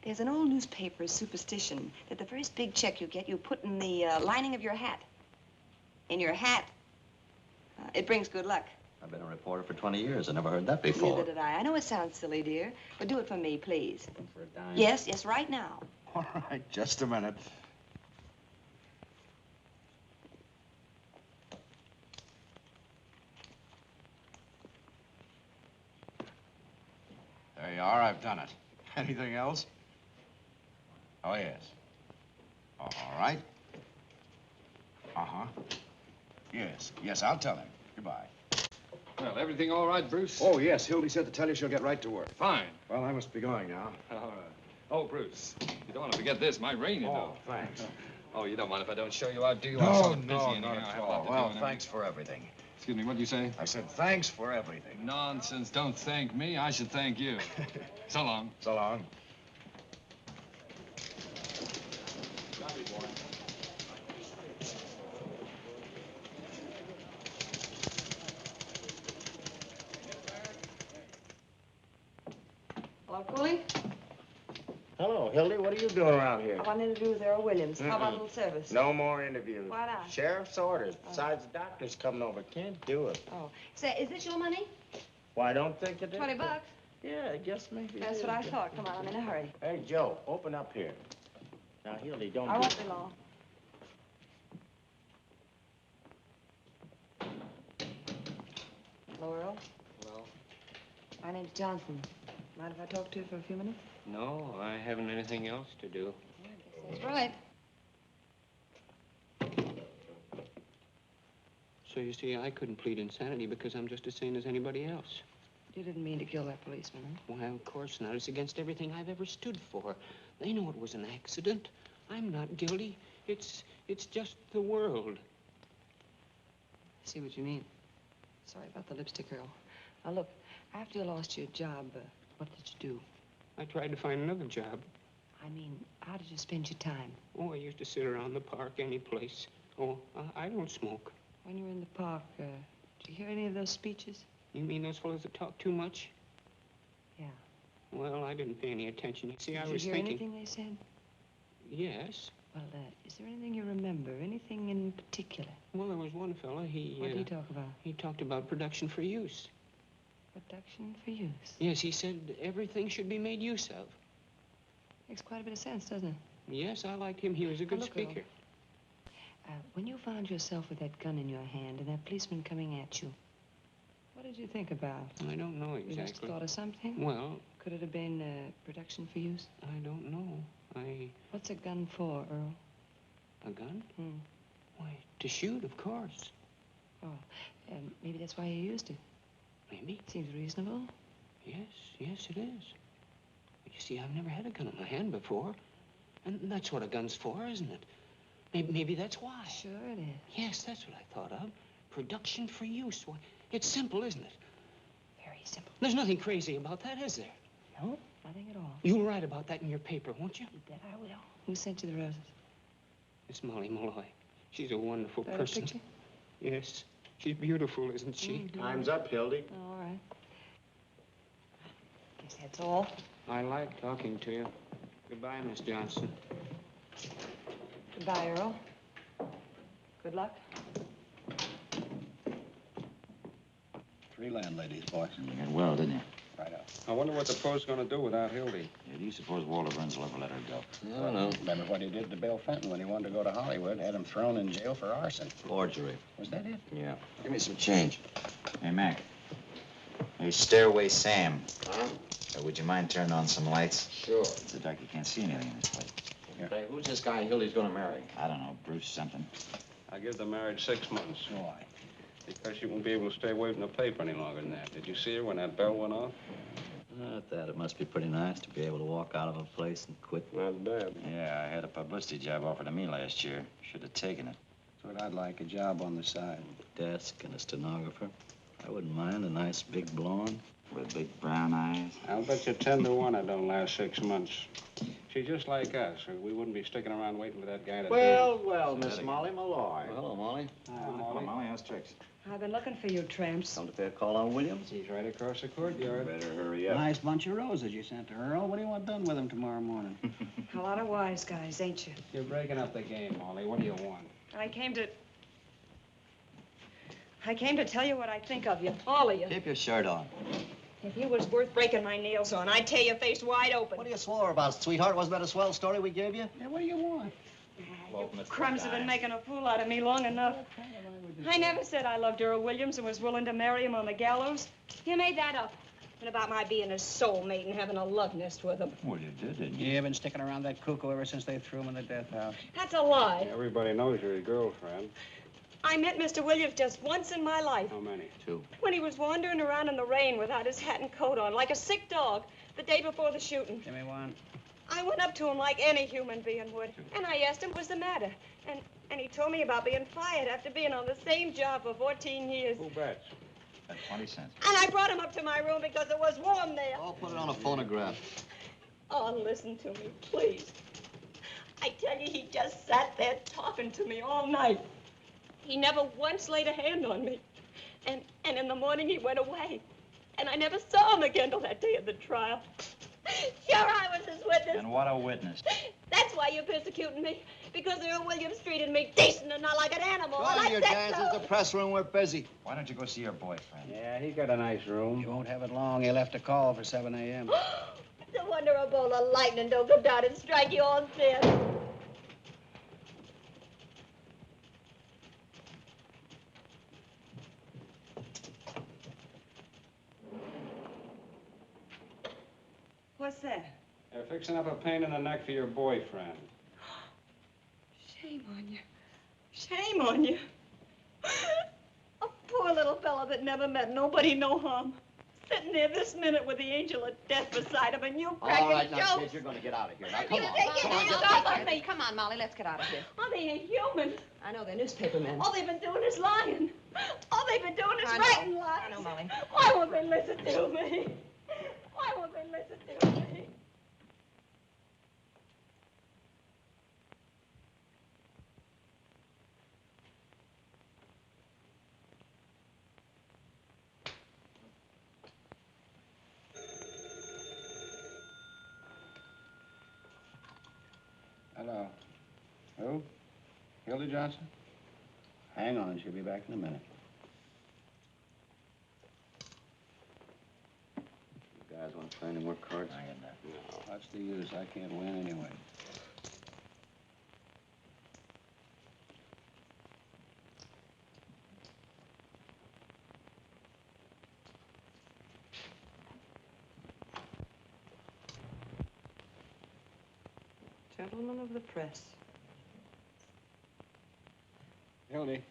there's an old newspaper superstition that the first big check you get, you put in the lining of your hat. In your hat. It brings good luck. I've been a reporter for 20 years. I never heard that before. Neither did I. I know it sounds silly, dear, but do it for me, please. For a dime? Yes, right now. All right, just a minute. There you are. I've done it. Anything else? Oh, yes. All right. Uh-huh. Yes, I'll tell him. Goodbye. Well, everything all right, Bruce? Oh, yes. Hildy said to tell you she'll get right to work. Fine. Well, I must be going now. All right. Oh, Bruce, you don't want to forget this. My rain, you know. Thanks. Oh, you don't mind if I don't show you out, do you? No, I'm so busy not anyhow. I at have a all. lot to Well, do and thanks for everything. Excuse me, what did you say? I said thanks for everything. Nonsense. Don't thank me. I should thank you. So long. So long. Hello, Cooley? Hello, Hildy. What are you doing around here? I want to interview Earl Williams. How about a little service? No more interviews. Why not? Sheriff's orders. Besides, the doctor's coming over. Can't do it. Oh. Say, is this your money? Well, I don't think it is. $20. Yeah, I guess maybe it That's is. what I thought. Come on, I'm in a hurry. Hey, Joe, open up here. Now, Hildy, don't I do won't be long. Hello, Earl. Hello? My name's Johnson. Mind if I talk to you for a few minutes? No, I haven't anything else to do. That's right. So you see, I couldn't plead insanity because I'm just as sane as anybody else. You didn't mean to kill that policeman, huh? Why, of course not. It's against everything I've ever stood for. They know it was an accident. I'm not guilty. It's just the world. I see what you mean. Sorry about the lipstick, Earl. Now, look, after you lost your job, what did you do? I tried to find another job. I mean, how did you spend your time? Oh, I used to sit around the park any place. Oh, I don't smoke. When you were in the park, did you hear any of those speeches? You mean those fellows that talk too much? Yeah. Well, I didn't pay any attention. You see, I Did was you hear thinking... anything they said? Yes. Well, is there anything you remember? Anything in particular? Well, there was one fella, What did he talk about? He talked about production for use. Production for use? Yes, he said everything should be made use of. Makes quite a bit of sense, doesn't it? Yes, I liked him. He was a good Now, look, speaker. When you found yourself with that gun in your hand and that policeman coming at you, what did you think about? I don't know exactly. You must have thought of something? Well... Could it have been production for use? I don't know. What's a gun for, Earl? A gun? Hmm. Why, to shoot, of course. Oh, maybe that's why you used it. Maybe. Seems reasonable. Yes, it is. But you see, I've never had a gun in my hand before. And that's what a gun's for, isn't it? Maybe that's why. Sure it is. Yes, that's what I thought of. Production for use. Why, it's simple, isn't it? Very simple. There's nothing crazy about that, is there? No, nothing at all. You'll write about that in your paper, won't you? You bet I will. Who sent you the roses? It's Molly Malloy. She's a wonderful That a person. picture? Yes. She's beautiful, isn't she? Time's up, Hildy. All right. Guess that's all. I like talking to you. Goodbye, Miss Johnson. Goodbye, Earl. Good luck. 3 landladies, boy. You got well, didn't you? Right out. I wonder what the post's going to do without Hildy. Yeah, do you suppose Walter Burns will ever let her go? I don't know. Remember what he did to Bill Fenton when he wanted to go to Hollywood? Had him thrown in jail for arson. Forgery. Was that it? Yeah. Give me some change. Hey, Mac. Hey, Stairway Sam. Huh? Would you mind turning on some lights? Sure. It's the dark. You can't see anything in this place. Hey, who's this guy Hildy's gonna marry? I don't know. Bruce something. I give the marriage 6 months. Why? Because she won't be able to stay away from the paper any longer than that. Did you see her when that bell went off? Not that. It must be pretty nice to be able to walk out of a place and quit. Not bad. Yeah, I had a publicity job offered to me last year. Should have taken it. That's what I'd like, a job on the side. Desk and a stenographer. I wouldn't mind a nice big blonde. With big brown eyes. I'll bet you 10 to 1 I don't last 6 months. She's just like us. We wouldn't be sticking around waiting for that guy to... Well, Miss Molly Malloy. Well, hello, Molly. Hello, Molly. How's tricks? I've been looking for you, tramps. Come to pay a call on Williams? He's right across the courtyard. Better hurry up. Nice bunch of roses you sent to Earl. What do you want done with them tomorrow morning? A lot of wise guys, ain't you? You're breaking up the game, Molly. What do you want? I came to tell you what I think of you, all of you. Keep your shirt on. If you was worth breaking my nails on, I'd tear your face wide open. What are you swore about, sweetheart? Wasn't that a swell story we gave you? Yeah, what do you want? Crumbs have been making a fool out of me long enough. I never said I loved Earl Williams and was willing to marry him on the gallows. You made that up. And about my being his soulmate and having a love nest with him. Well, you did, didn't you? You've been sticking around that cuckoo ever since they threw him in the death house. That's a lie. Everybody knows you're his girlfriend. I met Mr. Williams just once in my life. How many? 2. When he was wandering around in the rain without his hat and coat on, like a sick dog, the day before the shooting. Give me one. I went up to him like any human being would, and I asked him what was the matter. And he told me about being fired after being on the same job for 14 years. Who bets? At 20 cents. And I brought him up to my room because it was warm there. I'll put it on a phonograph. Oh, listen to me, please. I tell you, he just sat there talking to me all night. He never once laid a hand on me. And in the morning, he went away. And I never saw him again till that day of the trial. Sure, I was his witness. And what a witness. That's why you're persecuting me. Because Earl Williams treated me decent and not like an animal. Go and on, I you said guys. so. It's the press room. We're busy. Why don't you go see your boyfriend? Yeah, he got a nice room. You won't have it long. He left a call for 7 a.m. No wonder a bolt of lightning don't go down and strike you all dead. What's that? They're fixing up a pain in the neck for your boyfriend. Shame on you. Shame on you. A poor little fella that never meant nobody no harm. Sitting there this minute with the angel of death beside him and you cracking All right, now, jokes. kid, you're going to get out of here. Now, come You on. take your Come on, hands get off of me. Come on, Molly, let's get out of here. Oh, they ain't human. I know they're newspapermen. All they've been doing is lying. All they've been doing is I know. writing lies. I know, Molly. Why won't they listen to me? Why won't they listen to me? Hello. Who? Hilda Johnson? Hang on, she'll be back in a minute. You guys want to play any more cards? I get that. No, what's the use? I can't win anyway. Gentlemen of the press. Hildy,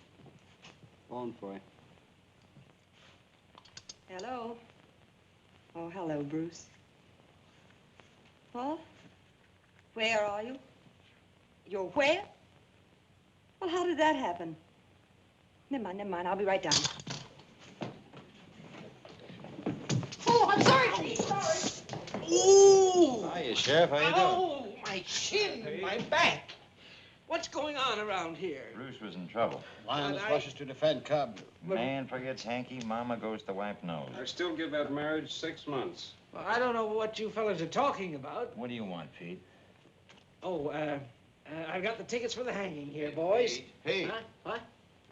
phone for you. Hello. Oh, hello, Bruce. What? Where are you? You're where? Well, how did that happen? Never mind. I'll be right down. Oh, I'm sorry, Chief. Sorry. Ooh! Hiya, Sheriff. How you doing? Oh, my chin and my back. What's going on around here? Bruce was in trouble. Lioness rushes to defend Cub. Man forgets hanky, mama goes to wipe nose. I still give that marriage 6 months. Well, I don't know what you fellas are talking about. What do you want, Pete? Oh, I've got the tickets for the hanging here, boys. Hey, Huh? What?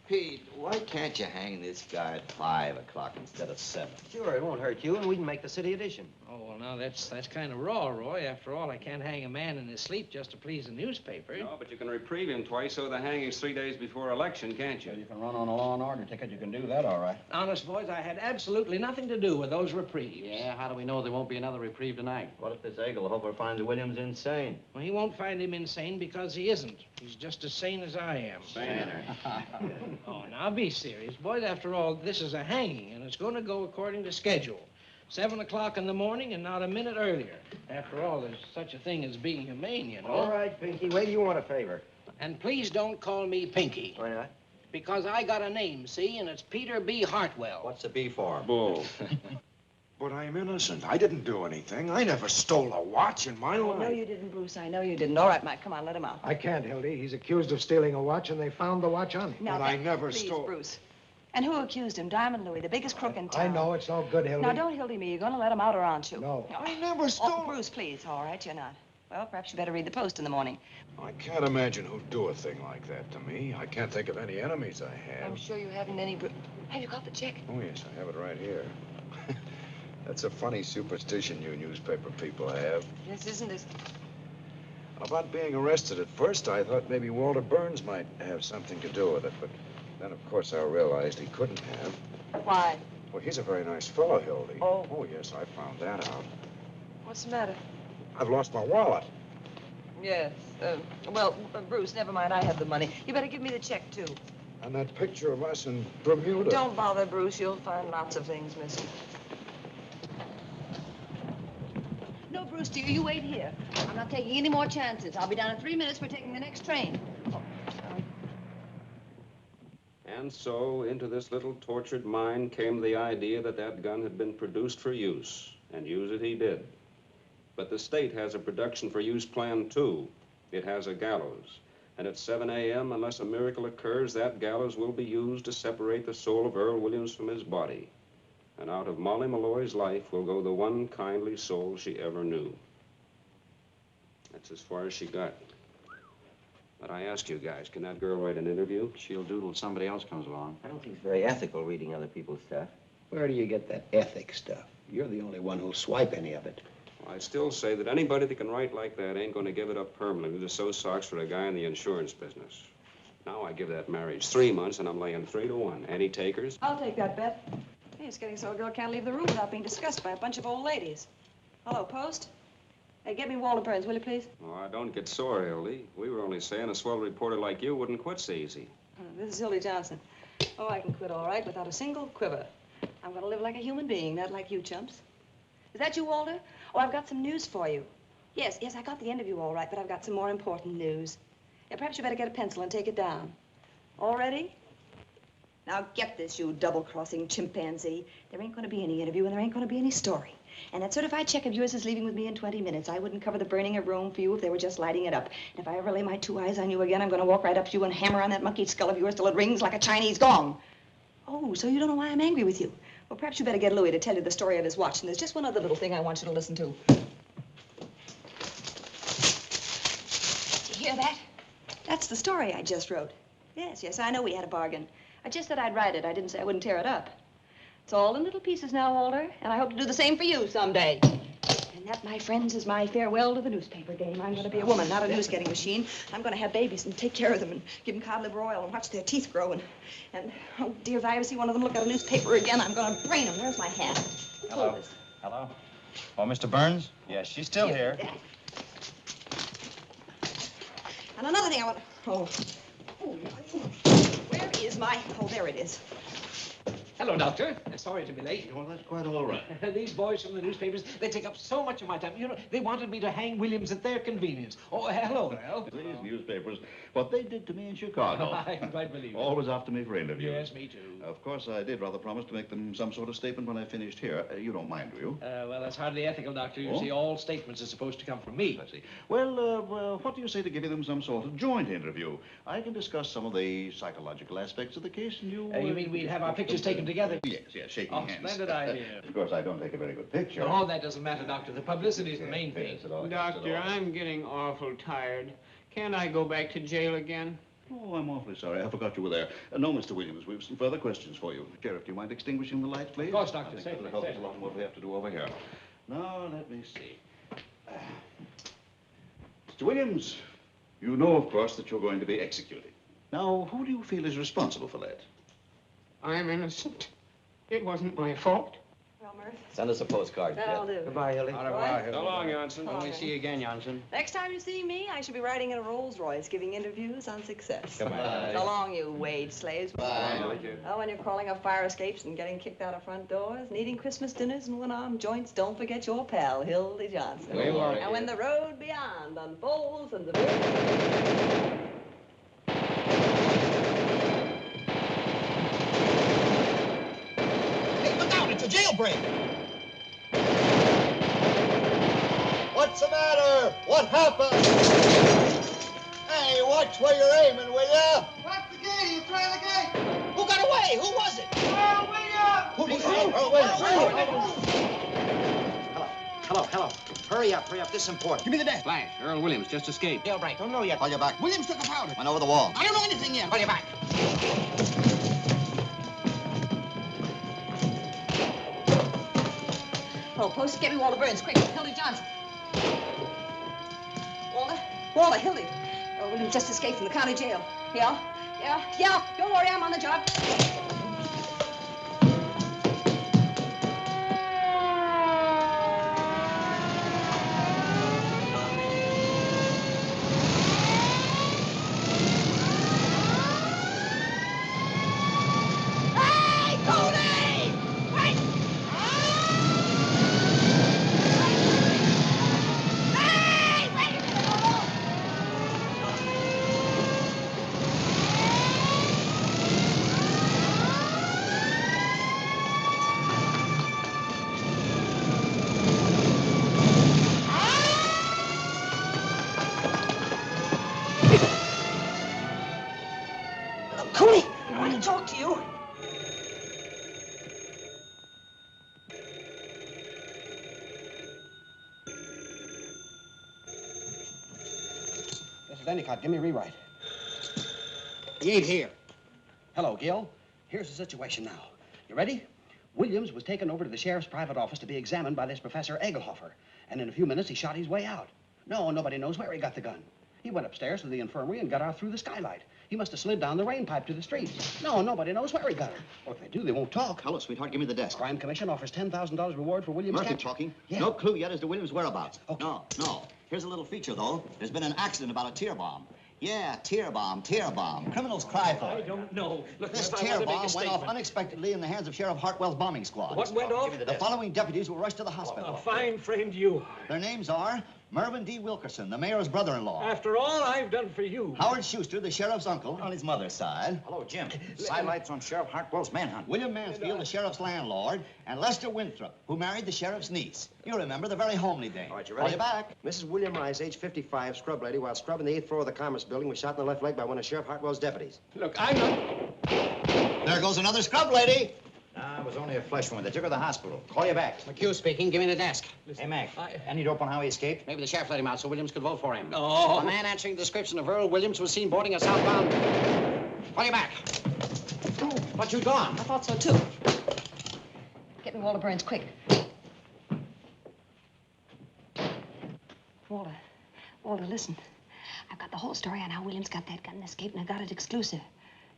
Pete, why can't you hang this guy at 5 o'clock instead of 7? Sure, it won't hurt you, and we can make the city edition. Oh, well, now, that's kind of raw, Roy. After all, I can't hang a man in his sleep just to please the newspaper. No, but you can reprieve him twice, so the hanging's 3 days before election, can't you? You can run on a law and order ticket. You can do that, all right. Honest, boys, I had absolutely nothing to do with those reprieves. Yeah, how do we know there won't be another reprieve tonight? What if this Egelhofer finds Williams insane? Well, he won't find him insane because he isn't. He's just as sane as I am. Saner. Oh, now, be serious. Boys, after all, this is a hanging, and it's going to go according to schedule. 7 o'clock in the morning and not a minute earlier. After all, there's such a thing as being humane, you know. All right, Pinky. Wait, you want a favor? And please don't call me Pinky. Why not? Because I got a name, see, and it's Peter B. Hartwell. What's the B for? Bull. but I'm innocent. I didn't do anything. I never stole a watch in my I life. know you didn't, Bruce. I know you didn't. All right, Mike, come on, let him out. I can't, Hildy. He's accused of stealing a watch, and they found the watch on him. Now, But I never please, stole. Bruce. And who accused him? Diamond Louis, the biggest crook in town. I know, it's no good, Hildy. Now, don't Hildy me. You're going to let him out, or aren't you? No. I never stole. Oh, Bruce, please. All right, you're not. Well, perhaps you better read the Post in the morning. I can't imagine who'd do a thing like that to me. I can't think of any enemies I have. I'm sure you haven't any... Have you got the check? Oh, yes, I have it right here. That's a funny superstition you newspaper people have. Yes, isn't it? About being arrested, at first I thought maybe Walter Burns might have something to do with it, but then, of course, I realized he couldn't have. Why? Well, he's a very nice fellow, Hildy. Oh. Oh, yes, I found that out. What's the matter? I've lost my wallet. Yes. Bruce, never mind. I have the money. You better give me the check, too. And that picture of us in Bermuda. Don't bother, Bruce. You'll find lots of things missing. No, Bruce, dear, you wait here. I'm not taking any more chances. I'll be down in 3 minutes. We're taking the next train. Oh, sorry. And so into this little tortured mind came the idea that that gun had been produced for use, and use it he did. But the state has a production for use plan, too. It has a gallows. And at 7 a.m., unless a miracle occurs, that gallows will be used to separate the soul of Earl Williams from his body. And out of Molly Malloy's life will go the one kindly soul she ever knew. That's as far as she got. But I ask you guys, can that girl write an interview? She'll do till somebody else comes along. I don't think it's very ethical reading other people's stuff. Where do you get that ethics stuff? You're the only one who'll swipe any of it. I still say that anybody that can write like that ain't going to give it up permanently to sew socks for a guy in the insurance business. Now I give that marriage 3 months, and I'm laying 3 to 1. Any takers? I'll take that bet. Hey, it's getting so a girl can't leave the room without being discussed by a bunch of old ladies. Hello, Post. Hey, get me Walter Burns, will you, please? Oh, don't get sore, Hildy. We were only saying a swell reporter like you wouldn't quit so easy. This is Hildy Johnson. Oh, I can quit all right without a single quiver. I'm going to live like a human being, not like you chumps. Is that you, Walter? Oh, I've got some news for you. Yes, I got the interview all right, but I've got some more important news. Yeah, perhaps you better get a pencil and take it down. All ready? Now get this, you double-crossing chimpanzee. There ain't going to be any interview, and there ain't going to be any story. And that certified check of yours is leaving with me in 20 minutes. I wouldn't cover the burning of Rome for you if they were just lighting it up. And if I ever lay my 2 eyes on you again, I'm going to walk right up to you and hammer on that monkey skull of yours till it rings like a Chinese gong. Oh, so you don't know why I'm angry with you? Well, perhaps you better get Louis to tell you the story of his watch. And there's just one other little thing I want you to listen to. Did you hear that? That's the story I just wrote. Yes, I know we had a bargain. I just said I'd write it. I didn't say I wouldn't tear it up. It's all in little pieces now, Walter, and I hope to do the same for you someday. And that, my friends, is my farewell to the newspaper game. I'm going to be a woman, not a news-getting machine. I'm going to have babies and take care of them and give them cod liver oil and watch their teeth grow. And oh, dear, if I ever see one of them look at a newspaper again, I'm going to brain them. Where's my hat? Hello. Hello? Oh, Mr. Burns? Yes, she's still here. And another thing I want to... Oh, where is my... Oh, there it is. Hello, Doctor. Sorry to be late. Well, that's quite all right. These boys from the newspapers, they take up so much of my time. You know, they wanted me to hang Williams at their convenience. Oh, hello, Ralph. These newspapers, what they did to me in Chicago. I quite believe it. Always after me for interviews. Yes, me too. Of course, I did rather promise to make them some sort of statement when I finished here. You don't mind, do you? Well, that's hardly ethical, Doctor. You Oh? see, all statements are supposed to come from me. I see. Well, what do you say to giving them some sort of joint interview? I can discuss some of the psychological aspects of the case, and you... You mean we'd have our pictures taken together? Yes, shaking Oh, hands. splendid idea. Of course, I don't take a very good picture. Oh, that doesn't matter, Doctor. The publicity's the main thing. Doctor, I'm getting awful tired. Can't I go back to jail again? Oh, I'm awfully sorry. I forgot you were there. No, Mr. Williams, we've some further questions for you. Sheriff, do you mind extinguishing the lights, please? Of course, Doctor. I think that'll help us a lot in what we have to do over here. Now, let me see. Mr. Williams, you know, of course, that you're going to be executed. Now, who do you feel is responsible for that? I'm innocent. It wasn't my fault. Well, Murph. Send us a postcard. That'll do. Goodbye, Hildy. Au revoir, So long, Johnson. Okay. See you again, Johnson. Next time you see me, I should be riding in a Rolls Royce, giving interviews on success. Goodbye. So long, you wage slaves. Bye. Oh, when you're crawling up fire escapes and getting kicked out of front doors, and eating Christmas dinners and one-armed joints, don't forget your pal, Hildy Johnson. We won't. And when the road beyond unfolds and the... Hey, look out! It's a jailbreak! What happened? Hey, watch where you're aiming, will ya? Lock the gate. He'll try the gate. Who got away? Who was it? Earl Williams! Who do you say? Earl Williams. Hello. Hurry up. This is important. Give me the desk. Flash, Earl Williams just escaped. Jailbreak. Don't know yet. Call you back. Williams took a powder. Went over the wall. I don't know anything yet. Call you back. Oh, Post, get me Walter Burns, quick. Hildy Johnson. Walter, Hildy. Oh, Williams just escaped from the county jail. Yeah. Don't worry, I'm on the job. Cody, I want to talk to you. This is Endicott. Give me a rewrite. He ain't here. Hello, Gil. Here's the situation now. You ready? Williams was taken over to the sheriff's private office to be examined by this Professor Egelhofer. And in a few minutes, he shot his way out. No, nobody knows where he got the gun. He went upstairs to the infirmary and got out through the skylight. He must have slid down the rain pipe to the street. No, nobody knows where he got her. Or if they do, they won't talk. Hello, sweetheart. Give me the desk. Crime Commission offers $10,000 reward for Williams' Murphy capture. talking. Yeah. No clue yet as to Williams' whereabouts. Okay. No. Here's a little feature, though. There's been an accident about a tear bomb. Yeah, tear bomb. Criminals cry for it. I don't know. Look, This Murph, I tear want to make bomb a went off statement. unexpectedly in the hands of Sheriff Hartwell's bombing squad. What went off? The following deputies were rushed to the hospital. A fine friend you are. Their names are Mervyn D. Wilkerson, the mayor's brother-in-law. After all I've done for you. Howard Schuster, the sheriff's uncle, on his mother's side. Hello, Jim. Sidelights on Sheriff Hartwell's manhunt. William Mansfield, the sheriff's landlord, and Lester Winthrop, who married the sheriff's niece. You remember, the very homely dame. All right, you Call ready? you back. Mrs. William Rice, age 55, scrub lady, while scrubbing the 8th floor of the Commerce Building, was shot in the left leg by one of Sheriff Hartwell's deputies. Look, I'm not... There goes another scrub lady. Nah, it was only a flesh wound. They took her to the hospital. Call you back. McHugh speaking. Give me the desk. Hey, Mac. Any dope on how he escaped? Maybe the sheriff let him out so Williams could vote for him. No. A man answering the description of Earl Williams was seen boarding a southbound. Call you back. What you done? I thought so, too. Get me Walter Burns, quick. Walter, listen. I've got the whole story on how Williams got that gun and escaped, and I got it exclusive.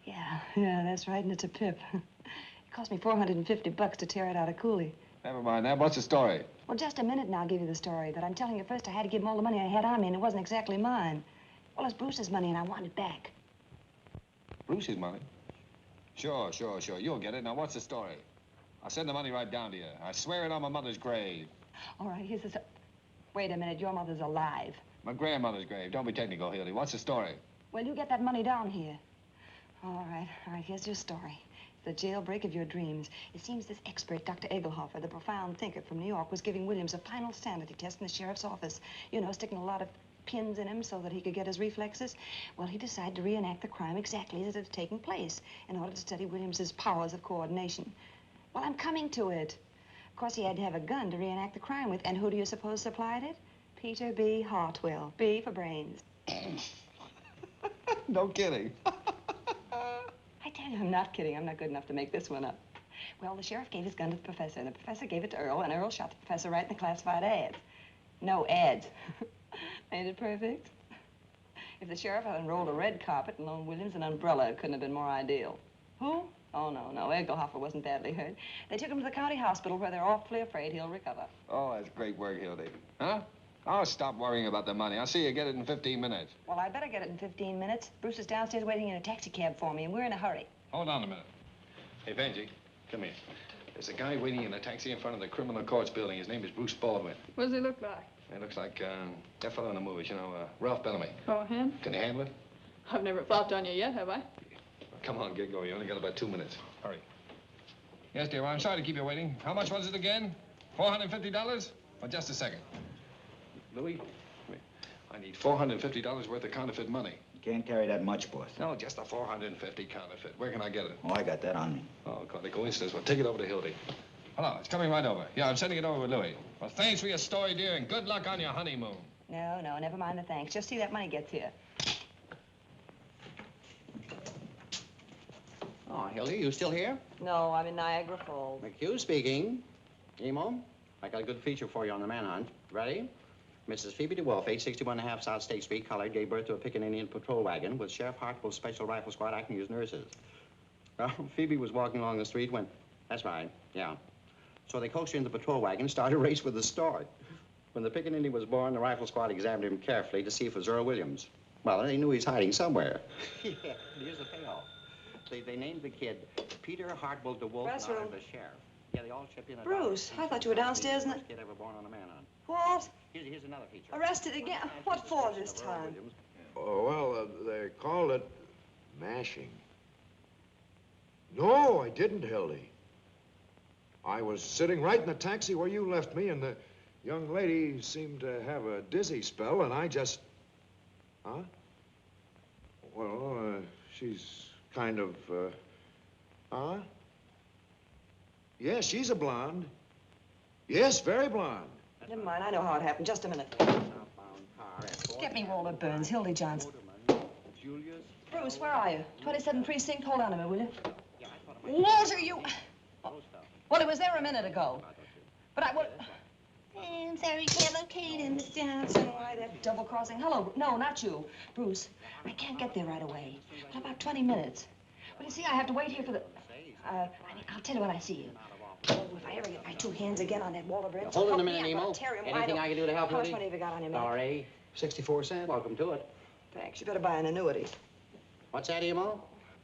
Yeah, that's right, and it's a pip. It cost me $450 to tear it out of Cooley. Never mind that. What's the story? Well, just a minute and I'll give you the story. But I'm telling you first, I had to give him all the money I had on me, and it wasn't exactly mine. Well, it's Bruce's money, and I want it back. Bruce's money? Sure. You'll get it. Now, what's the story? I'll send the money right down to you. I swear it on my mother's grave. All right, here's the... Wait a minute, your mother's alive. My grandmother's grave. Don't be technical, Hildy. What's the story? Well, you get that money down here. All right, here's your story. The jailbreak of your dreams. It seems this expert, Dr. Egelhofer, the profound thinker from New York, was giving Williams a final sanity test in the sheriff's office. You know, sticking a lot of pins in him so that he could get his reflexes. Well, he decided to reenact the crime exactly as it had taken place in order to study Williams's powers of coordination. Well, I'm coming to it. Of course, he had to have a gun to reenact the crime with, and who do you suppose supplied it? Peter B. Hartwell. B for brains. No kidding. I tell you, I'm not kidding. I'm not good enough to make this one up. Well, the sheriff gave his gun to the professor, and the professor gave it to Earl, and Earl shot the professor right in the classified ads. No ads. Ain't it perfect? If the sheriff had unrolled a red carpet and loaned Williams an umbrella, it couldn't have been more ideal. Who? Oh, no. Egelhofer wasn't badly hurt. They took him to the county hospital where they're awfully afraid he'll recover. Oh, that's great work, Hildy. Huh? Oh, stop worrying about the money. I'll see you get it in 15 minutes. Well, I'd better get it in 15 minutes. Bruce is downstairs waiting in a taxi cab for me, and we're in a hurry. Hold on a minute. Hey, Benji, come here. There's a guy waiting in a taxi in front of the criminal courts building. His name is Bruce Baldwin. What does he look like? He looks like that fellow in the movies, you know, Ralph Bellamy. Oh, him? Can you handle it? I've never flopped on you yet, have I? Well, come on, get going. You only got about 2 minutes. Hurry. Yes, dear, I'm sorry to keep you waiting. How much was it again? $450? Well, just a second. Louis, I need $450 worth of counterfeit money. You can't carry that much, boss. No, just a 450 counterfeit. Where can I get it? Oh, I got that on me. Oh, quite a coincidence. Well, take it over to Hildy. Hello, it's coming right over. Yeah, I'm sending it over with Louis. Well, thanks for your story, dear, and good luck on your honeymoon. No, no, never mind the thanks. Just see that money gets here. Oh, Hildy, you still here? No, I'm in Niagara Falls. McHugh speaking. Emo, I got a good feature for you on the manhunt. Ready? Mrs. Phoebe DeWolf, 861.5 South State Street, colored, gave birth to a picking Indian patrol wagon with Sheriff Hartwell's Special Rifle Squad acting as nurses. Well, Phoebe was walking along the street when... That's right, yeah. So they coaxed her in the patrol wagon and started a race with the start. When the picking Indian was born, the rifle squad examined him carefully to see if it was Earl Williams. Well, they knew he's hiding somewhere. Yeah, here's the payoff. They named the kid Peter Hartwell DeWolf, Restroom. and the sheriff. Yeah, they all chipped in. Bruce, I thought you were downstairs in the... Kid ever born on a manhunt. What? Here's another feature. Arrested again? What for this time? Oh, well, they called it mashing. No, I didn't, Hildy. I was sitting right in the taxi where you left me, and the young lady seemed to have a dizzy spell, and I just... Huh? Well, she's kind of, huh? Yes, she's a blonde. Yes, very blonde. Never mind, I know how it happened. Just a minute. Get me Walter Burns, Hildy Johnson. Bruce, where are you? 27th Precinct? Hold on a minute, will you? Walter, you... Well, it was there a minute ago. But I... What... I'm sorry, can't locate him, Miss Johnson. Why, that double-crossing... Hello, no, not you. Bruce, I can't get there right away. But about 20 minutes. Well, you see, I have to wait here for the... I'll tell you when I see you. Oh, if I ever get my two hands again on that Walter Burns... Hold on a minute, Emo. Anything Anything I can do to help you? How much money have you got on you, man? Sorry. 64 cents. Welcome to it. Thanks. You better buy an annuity. What's that, Emo?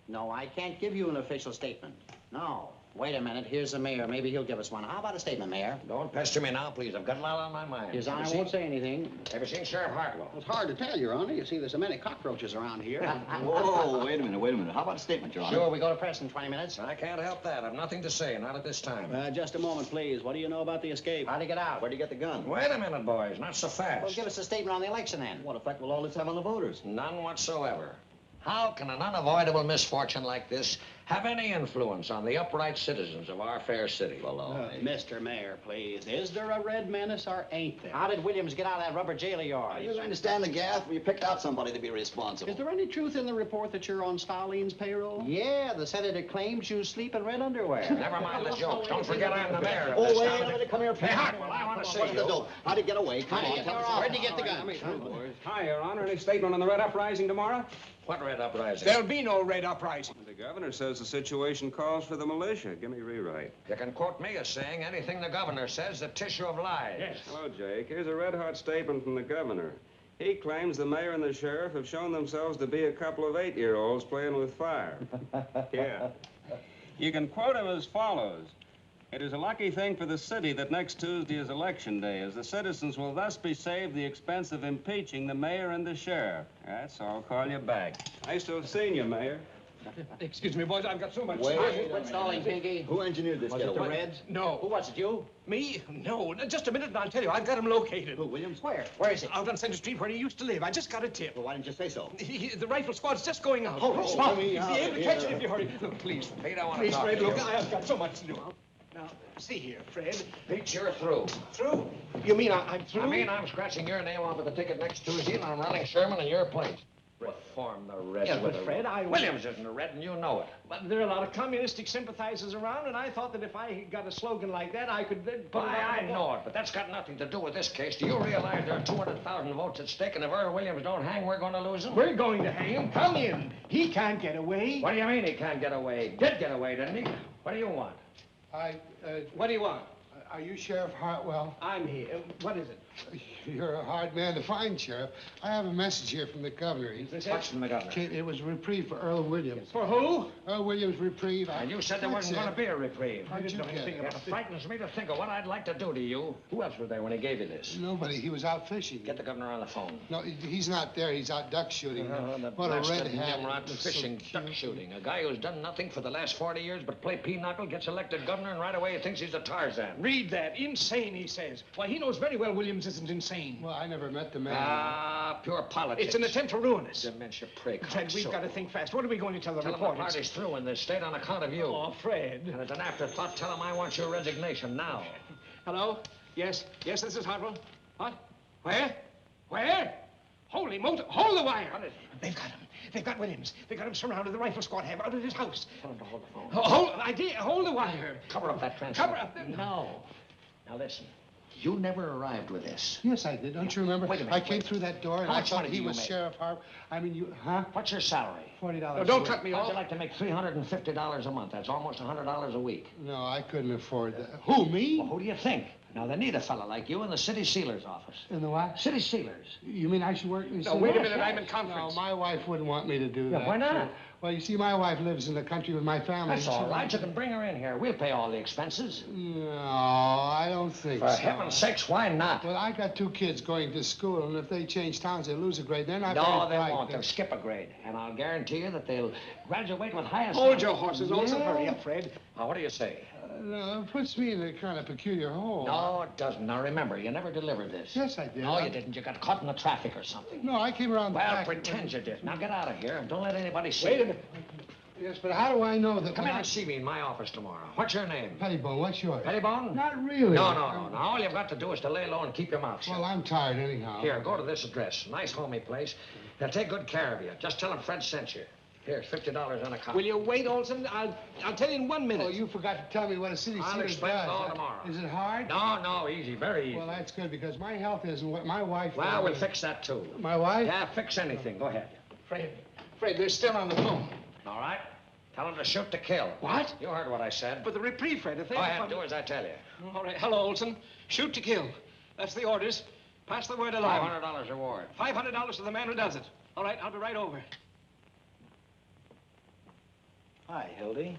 No, I can't give you an official statement. No. Wait a minute. Here's the mayor. Maybe he'll give us one. How about a statement, Mayor? Don't pester me now, please. I've got a lot on my mind. His Honor won't say anything. Ever seen Sheriff Hartwell? It's hard to tell, Your Honor. You see, there's so many cockroaches around here. Whoa, wait a minute. How about a statement, Your Honor? Sure, we go to press in 20 minutes. I can't help that. I've nothing to say, not at this time. Just a moment, please. What do you know about the escape? How'd he get out? Where'd you get the gun? Wait a minute, boys. Not so fast. Well, give us a statement on the election, then. What effect will all this have on the voters? None whatsoever. How can an unavoidable misfortune like this have any influence on the upright citizens of our fair city? Mr. Mayor, please. Is there a red menace or ain't there? How did Williams get out of that rubber jail of yours? Are you going to stand the gaff? You picked out somebody to be responsible. Is there any truth in the report that you're on Stalin's payroll? Yeah, the senator claims you sleep in red underwear. Never mind the jokes. Don't forget I'm the mayor of Oh, this wait town. a minute. Come here, please. Hey, Hartwell, I want to see What's you. the dope? How'd he get away? Come on. Where'd he get the gun? Hi, Your Honor. Any statement on the Red Uprising tomorrow? What red uprising? There'll be no red uprising. The governor says the situation calls for the militia. Give me a rewrite. You can quote me as saying anything the governor says, the tissue of lies. Yes. Hello, Jake. Here's a red-hot statement from the governor. He claims the mayor and the sheriff have shown themselves to be a couple of 8-year-olds playing with fire. Yeah. You can quote him as follows. It is a lucky thing for the city that next Tuesday is election day, as the citizens will thus be saved the expense of impeaching the mayor and the sheriff. That's all. I'll call you back. Nice to have seen you, Mayor. Excuse me, boys. I've got so much... Quit stalling, Pinky. Who engineered this Was it the getaway? Reds? No. Who was it, you? Me? No. Just a minute and I'll tell you. I've got him located. Who, Williams? Where? Where is he? Out on Center Street where he used to live. I just got a tip. Well, why didn't you say so? The rifle squad's just going out. Oh, Stop. let me You'll out be able to of catch here. it if you hurry. Look, please. Pete, I want to Please, talk Fred, to you. look, I've got so much to do. Now, see here, Fred. Pete, you're through. Through? You mean I'm through? I mean, I'm scratching your name off of the ticket next Tuesday, and I'm running Sherman in your place. Reform the Reds. Yes, with but a- Fred, I... Williams isn't a Red, and you know it. But there are a lot of communistic sympathizers around, and I thought that if I got a slogan like that, I could then put it Why, on I the know wall. it, but that's got nothing to do with this case. Do you realize there are 200,000 votes at stake, and if Earl Williams don't hang, we're going to lose him? We're going to hang him. Come in. He can't get away. What do you mean he can't get away? Did get away, didn't he? What do you want? What do you want? Are you Sheriff Hartwell? I'm here. What is it? You're a hard man to find, Sheriff. I have a message here from the governor. What's from the governor? It was a reprieve for Earl Williams. For who? Earl Williams reprieve. And you said there That's wasn't it. going to be a reprieve. How'd you get it? It frightens me to think of what I'd like to do to you. Who else was there when he gave you this? Nobody. He was out fishing. Get the governor on the phone. No, he's not there. He's out duck shooting. The What a blasted red hat. Nimrod Looks so fishing, duck shooting. A guy who's done nothing for the last 40 years but play pinochle, gets elected governor, and right away he thinks he's a Tarzan. Read read that. Insane, he says. Why, he knows very well Williams isn't insane. Well, I never met the man. Ah, pure politics. It's an attempt to ruin us. Dementia prick. Fred, we've got to think fast. What are we going to tell the Tell him reporters? the party's through in this state on account of you. Oh, Fred. And as an afterthought, tell him I want your resignation now. Hello? Yes? Yes, this is Hartwell. What? Where? Where? Holy motor! Hold the wire! They've got him. They've got Williams. They've got him surrounded. The rifle squad have out at his house. Tell him to hold the phone. Hold the wire. Cover up that transmitter. Cover up. No. Now listen. You never arrived with this. Yes, I did. Don't you remember? Wait a minute, I came through that door and How I much thought money he do you was make? Sheriff Harp. I mean, you, huh? What's your salary? $40. No, a don't week. cut me How'd off. you like to make $350 a month? That's almost $100 a week. No, I couldn't afford that. Who, me? Well, who do you think? Now, they need a fella like you in the city sealer's office. In the what? City sealers. You mean I should work in the No, city? wait a minute. I'm in conference. No, my wife wouldn't want me to do Yeah, that. why not? Well, you see, my wife lives in the country with my family. That's all right. You can bring her in here. We'll pay all the expenses. No, I don't think For so. heaven's sakes, why not? Well, I got 2 kids going to school, and if they change towns, they lose a grade. They're not No, very they bright. won't. They'll skip a grade. And I'll guarantee you that they'll graduate with highest... Hold your horses. Also, Yeah. hurry up, Fred. Now, what do you say? No, it puts me in a kind of peculiar hole. No, it doesn't. Now, remember, you never delivered this. Yes, I did. No, you didn't. You got caught in the traffic or something. No, I came around the Well, back. pretend you did. Now, get out of here and don't let anybody see Wait you. a minute. Yes, but how do I know that... Come when in I- and see me in my office tomorrow. What's your name? Pettibone, what's yours? Pettibone? Not really. No. Now, all you've got to do is to lay low and keep your mouth shut. Well, I'm tired anyhow. Here, go to this address. Nice, homey place. They'll take good care of you. Just tell them Fred sent you. Here's $50 on a copy. Will you wait, Olson? I'll tell you in 1 minute. Oh, you forgot to tell me what a city I'll sealer explain it does. all tomorrow. Is it hard? No, easy, very easy. Well, that's good, because my health isn't what my wife... Well, we'll fix that, too. My wife? Yeah, fix anything. Go ahead. Fred, they're still on the phone. All right. Tell them to shoot to kill. What? You heard what I said. But the reprieve, Fred, if they... Go ahead, do as I tell you. All right. Hello, Olson. Shoot to kill. That's the orders. Pass the word along. $500 reward. $500 to the man who does it. All right, I'll be right over. Hi, Hildy.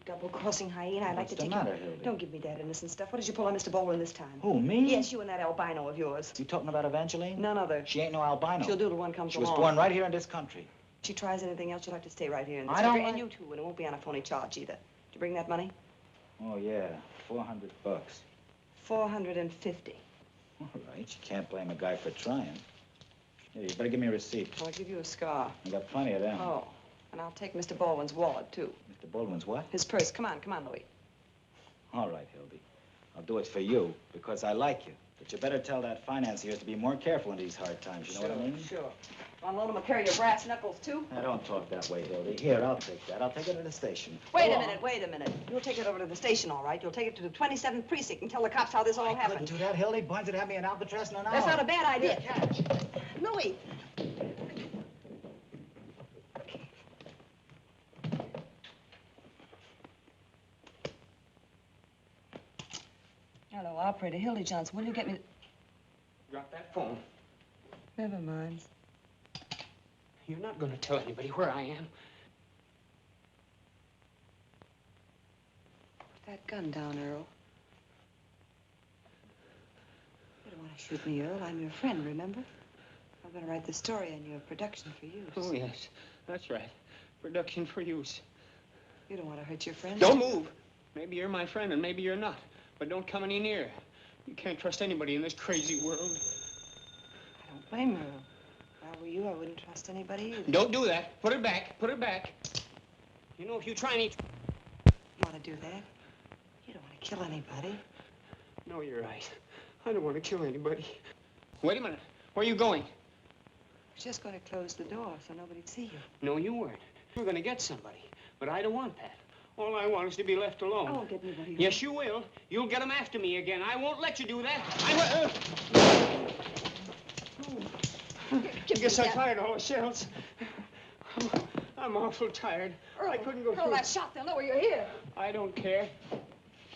Double-crossing hyena. I'd like What's to the take matter, you... Hildy? Don't give me that innocent stuff. What did you pull on Mr. Baldwin this time? Who, me? Yes, you and that albino of yours. You talking about Evangeline? None other. She ain't no albino. She'll do till one comes She was along. born right here in this country. If she tries anything else, you'll have to stay right here in this I don't country. And like- you too, and it won't be on a phony charge either. Did you bring that money? Oh, yeah. $400. $450. All right. You can't blame a guy for trying. Here, you better give me a receipt. I'll give you a scar. I got plenty of them. Oh, and I'll take Mr. Baldwin's wallet, too. Mr. Baldwin's what? His purse. Come on, Louis. All right, Hildy. I'll do it for you, because I like you. But you better tell that financier to be more careful in these hard times, you know what I mean? Sure. Want to loan him a pair of your brass knuckles, too? Now, don't talk that way, Hildy. Here, I'll take that. I'll take it to the station. Wait a minute. You'll take it over to the station, all right. You'll take it to the 27th precinct and tell the cops how this all happened. Couldn't do that, Hildy. Barnes would have me in Alcatraz in an hour. That's not a bad idea. Here, catch. Louis. Hello, operator. Hildy Johnson. Will you get me... Drop that phone. Never mind. You're not going to tell anybody where I am. Put that gun down, Earl. You don't want to shoot me, Earl. I'm your friend, remember? I'm going to write the story on your production for use. Oh, yes. That's right. Production for use. You don't want to hurt your friends? Don't move. Maybe you're my friend and maybe you're not. But don't come any nearer. You can't trust anybody in this crazy world. I don't blame you, Earl. If I were you, I wouldn't trust anybody either. Don't do that. Put it back. Put it back. You know, if you try any... You want to do that? You don't want to kill anybody. No, you're right. I don't want to kill anybody. Wait a minute. Where are you going? I was just going to close the door so nobody'd see you. No, you weren't. You were going to get somebody. But I don't want that. All I want is to be left alone. I won't get anybody. Yes, you will. You'll get them after me again. I won't let you do that. I guess I fired all the shells. I'm awful tired. Earl, I couldn't go Earl, through. that shot, they'll know you're here. I don't care.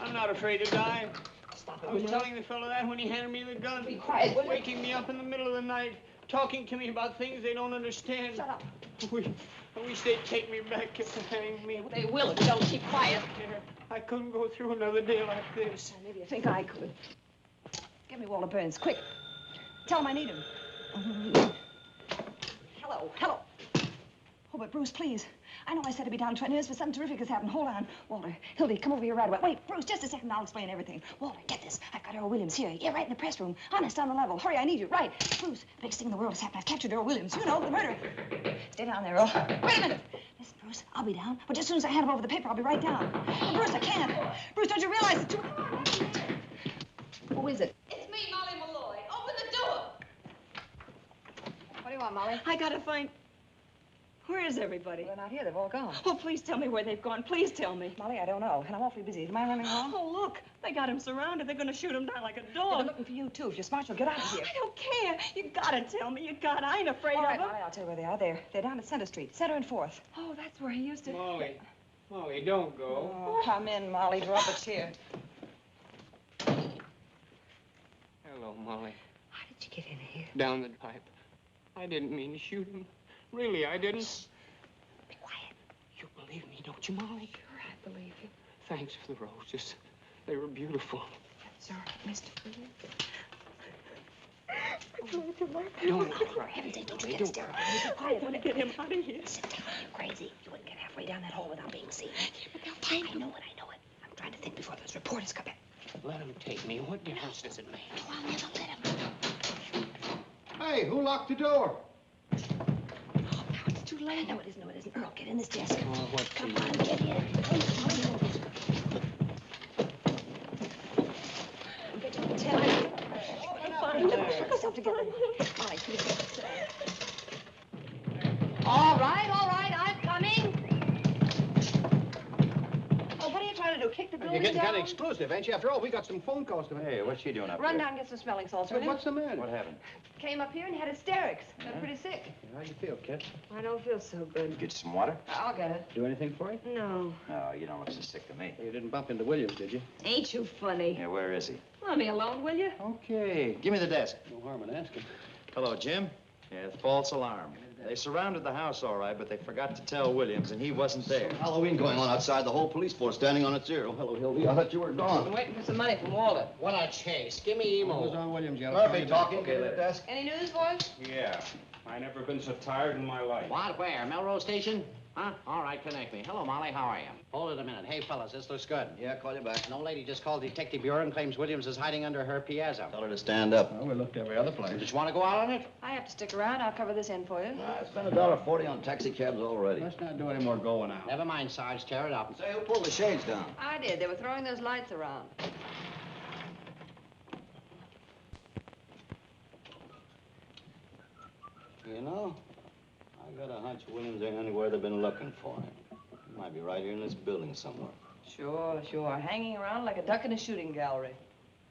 I'm not afraid to die. Stop it, I was telling the fellow that when he handed me the gun. Be quiet, will you? Waking me up in the middle of the night, talking to me about things they don't understand. Shut up. I wish they'd take me back and hang me. They will if you don't keep quiet. I couldn't go through another day like this. Maybe you think I could. Give me Walter Burns, quick. Tell him I need him. Hello. Oh, but Bruce, please. I know I said I'd be down 20 minutes, but something terrific has happened. Hold on. Walter, Hildy, come over here right away. Wait, Bruce, just a second. I'll explain everything. Walter, get this. I've got Earl Williams here. Yeah, right in the press room. Honest, on the level. Hurry, I need you. Right. Bruce, the biggest thing in the world has happened. I've captured Earl Williams. You know, the murderer. Stay down there, Earl. Wait a minute. Listen, Bruce, I'll be down, but as soon as I hand him over the paper, I'll be right down. But Bruce, I can't. Bruce, don't you realize it's too... Who is it? It's me, Molly Malloy. Open the door. What do you want, Molly? I gotta find... Where is everybody? They're not here. They've all gone. Oh, please tell me where they've gone. Please tell me. Molly, I don't know. And I'm awfully busy. Am I running home? Oh, look. They got him surrounded. They're gonna shoot him down like a They're dog. looking for you, too. If you're smart, you'll get out of here. I don't care. You gotta tell me. You gotta. I ain't afraid All right, of them. Molly, I'll tell you where they are. They're down at Center Street. Center and 4th. Oh, that's where he used to... Molly. Molly, don't go. Oh, come in, Molly. Draw up a chair. Hello, Molly. How did you get in here? Down the pipe. I didn't mean to shoot him. Really, I didn't. Be quiet. You believe me, don't you, Molly? Sure, I believe you. Thanks for the roses. They were beautiful. That's all right, Mr. Freeman. Don't For heaven's sake, don't you get hysterical. Be quiet. I want to get him out of here. Sit down. You're crazy. You wouldn't get halfway down that hall without being seen. Yeah, but they'll find him. I know it. I'm trying to think before those reporters come back. Let him take me. What difference does it make? Oh, I'll never let him. Hey, who locked the door? Oh, now it's too late. No, it isn't. No, it isn't. Earl, get in this desk. Oh, what's Come on, get in. Get you the tent. Fine. Put yourself together. All right, please. All right, I'm coming. Oh, what are you trying to do? Kick the building You're getting down? kind of exclusive, ain't you? After all, we got some phone calls to make. Hey, what's she doing up Run there? down and get some smelling salts, Hey, will you? what's the matter? What happened? Came up here and had hysterics. Got pretty sick. How you feel, kid? I don't feel so good. Get you some water? I'll get it. Do anything for you? No. No, you don't look so sick to me. You didn't bump into Williams, did you? Ain't you funny? Yeah, where is he? Let me alone, will you? Okay. Give me the desk. No harm in asking. Hello, Jim. Yeah, false alarm. They surrounded the house all right, but they forgot to tell Williams, and he wasn't there. Halloween going on outside, the whole police force standing on its ear. Oh, hello, Hildy. I thought you were I'm gone. waiting for some money from Walter. What a chase. Give me What was emo. on Williams, yellow? Murphy talking. Okay, Give me the later. desk. Any news, boys? Yeah. I never been so tired in my life. What? Where? Melrose Station? Huh? All right, connect me. Hello, Molly. How are you? Hold it a minute. Hey, fellas, this looks good. Yeah, call you back. An old lady just called the Detective Bureau and claims Williams is hiding under her piazza. Tell her to stand up. Well, we looked every other place. Did you want to go out on it? I have to stick around. I'll cover this end for you. I spent $1.40 on taxi cabs already. Let's not do any more going out. Never mind, Sarge. Tear it up. Say, who pulled the shades down? I did. They were throwing those lights around. You know, I got a hunch Williams ain't anywhere they've been looking for him. He might be right here in this building somewhere. Sure. Hanging around like a duck in a shooting gallery.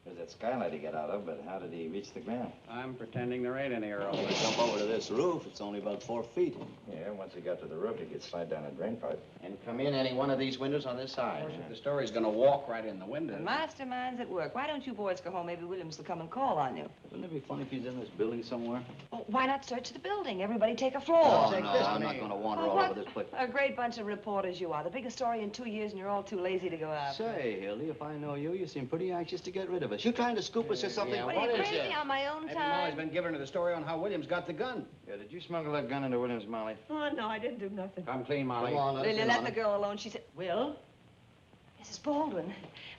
There's that skylight he got out of, but how did he reach the ground? I'm pretending there ain't any Earl. When I jump over to this roof, it's only about 4 feet. Yeah, once he got to the roof, he could slide down a drain pipe. And come in any one of these windows on this side. If the story's gonna walk right in the window. The mastermind's at work. Why don't you boys go home? Maybe Williams will come and call on you. Wouldn't it be funny if he's in this building somewhere? Well, why not search the building? Everybody take a floor. Oh, no, I'm not going to wander all over this place. A great bunch of reporters you are. The biggest story in 2 years, and you're all too lazy to go out. Say, Hildy, if I know you, you seem pretty anxious to get rid of us. You trying to scoop us or something? What are you, crazy on my own Maybe time? Molly's been giving her the story on how Williams got the gun. Yeah, did you smuggle that gun into Williams, Molly? Oh, no, I didn't do nothing. Come clean, Molly. Come on, Lily, let the girl alone. She said, Will? Mrs. Baldwin,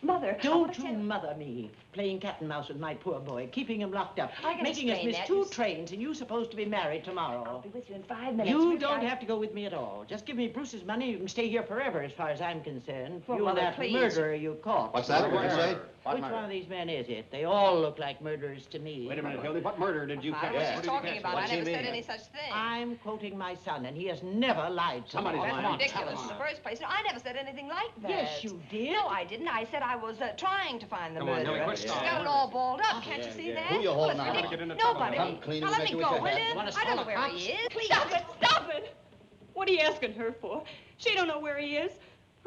Mother, I Don't wanna you tell- mother me, playing cat and mouse with my poor boy, keeping him locked up, I can making us explain miss that. 2 trains, and you supposed to be married tomorrow. I'll be with you in 5 minutes. You Really, don't I- have to go with me at all. Just give me Bruce's money. You can stay here forever, as far as I'm concerned. Well, you and Mother, that please. murderer you caught. What's that? What'd you say? Which one of these men is it? They all look like murderers to me. Wait a minute, Hildy. What murder did you I catch? was What just did you talking catch? about. What's I he never said mean? any such thing. I'm quoting my son, and he has never lied to Somebody's me. lying. That's Come on, ridiculous come in the on. first place. No, I never said anything like that. Yes, you did. No, I didn't. I said I was trying to find the Come on, murderer. Hildy, quit She's stalling. got it all balled up. Can't you yeah, see yeah. that? Who you Well, holding it's on? ridiculous. Get into trouble. Nobody. Come clean Now and let bet me you go, wish will I had. you? You want us to I don't know call the where cops? he is. Please. Stop it! Stop it! What are you asking her for? She don't know where he is.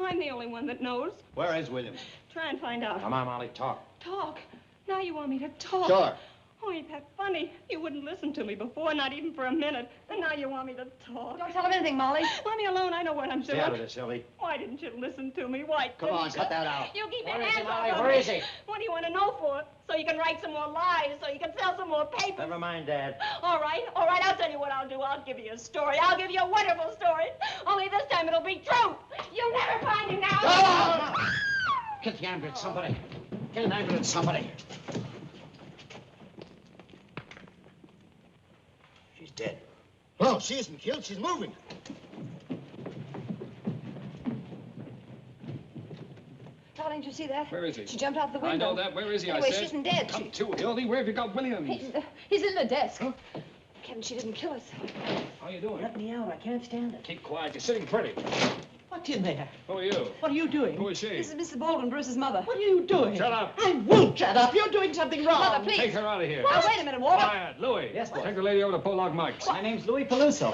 I'm the only one that knows. Where is Williams? Try and find out. Come on, Molly, talk. Talk. Now you want me to talk. Sure. Oh, ain't that funny? You wouldn't listen to me before, not even for a minute. And now you want me to talk. Don't tell him anything, Molly. Let me alone. I know what I'm doing. Stay out of this, Ellie. Why didn't you listen to me? Why Come on, didn't cut you? that out. You keep Where your is he, hands Molly? off Where me. is he? What do you want to know for? So you can write some more lies, so you can sell some more papers. Never mind, Dad. All right, I'll tell you what I'll do. I'll give you a story. I'll give you a wonderful story. Only this time it'll be true. You'll never find him now. Oh! Get the ambulance, somebody. Get an ambulance, somebody. She's dead. No, she isn't killed. She's moving. Darling, did you see that? Where is he? She jumped out the window. I know that. Where is he? Anyway, I said. she isn't dead. Come to, Hildy. Where have you got Williams? He's in the desk. Huh? Kevin, she didn't kill us. How you doing? Let me out. I can't stand it. Keep quiet. You're sitting pretty. What's in there? Who are you? What are you doing? Who is she? This is Mrs. Baldwin, Bruce's mother. What are you doing? Shut up. I won't shut up. You're doing something wrong. Mother, please. Take her out of here. Now, wait a minute, Walter. Quiet. Louis. Yes, boss. Take the lady over to Pollock Mike's. My name's Louis Peluso.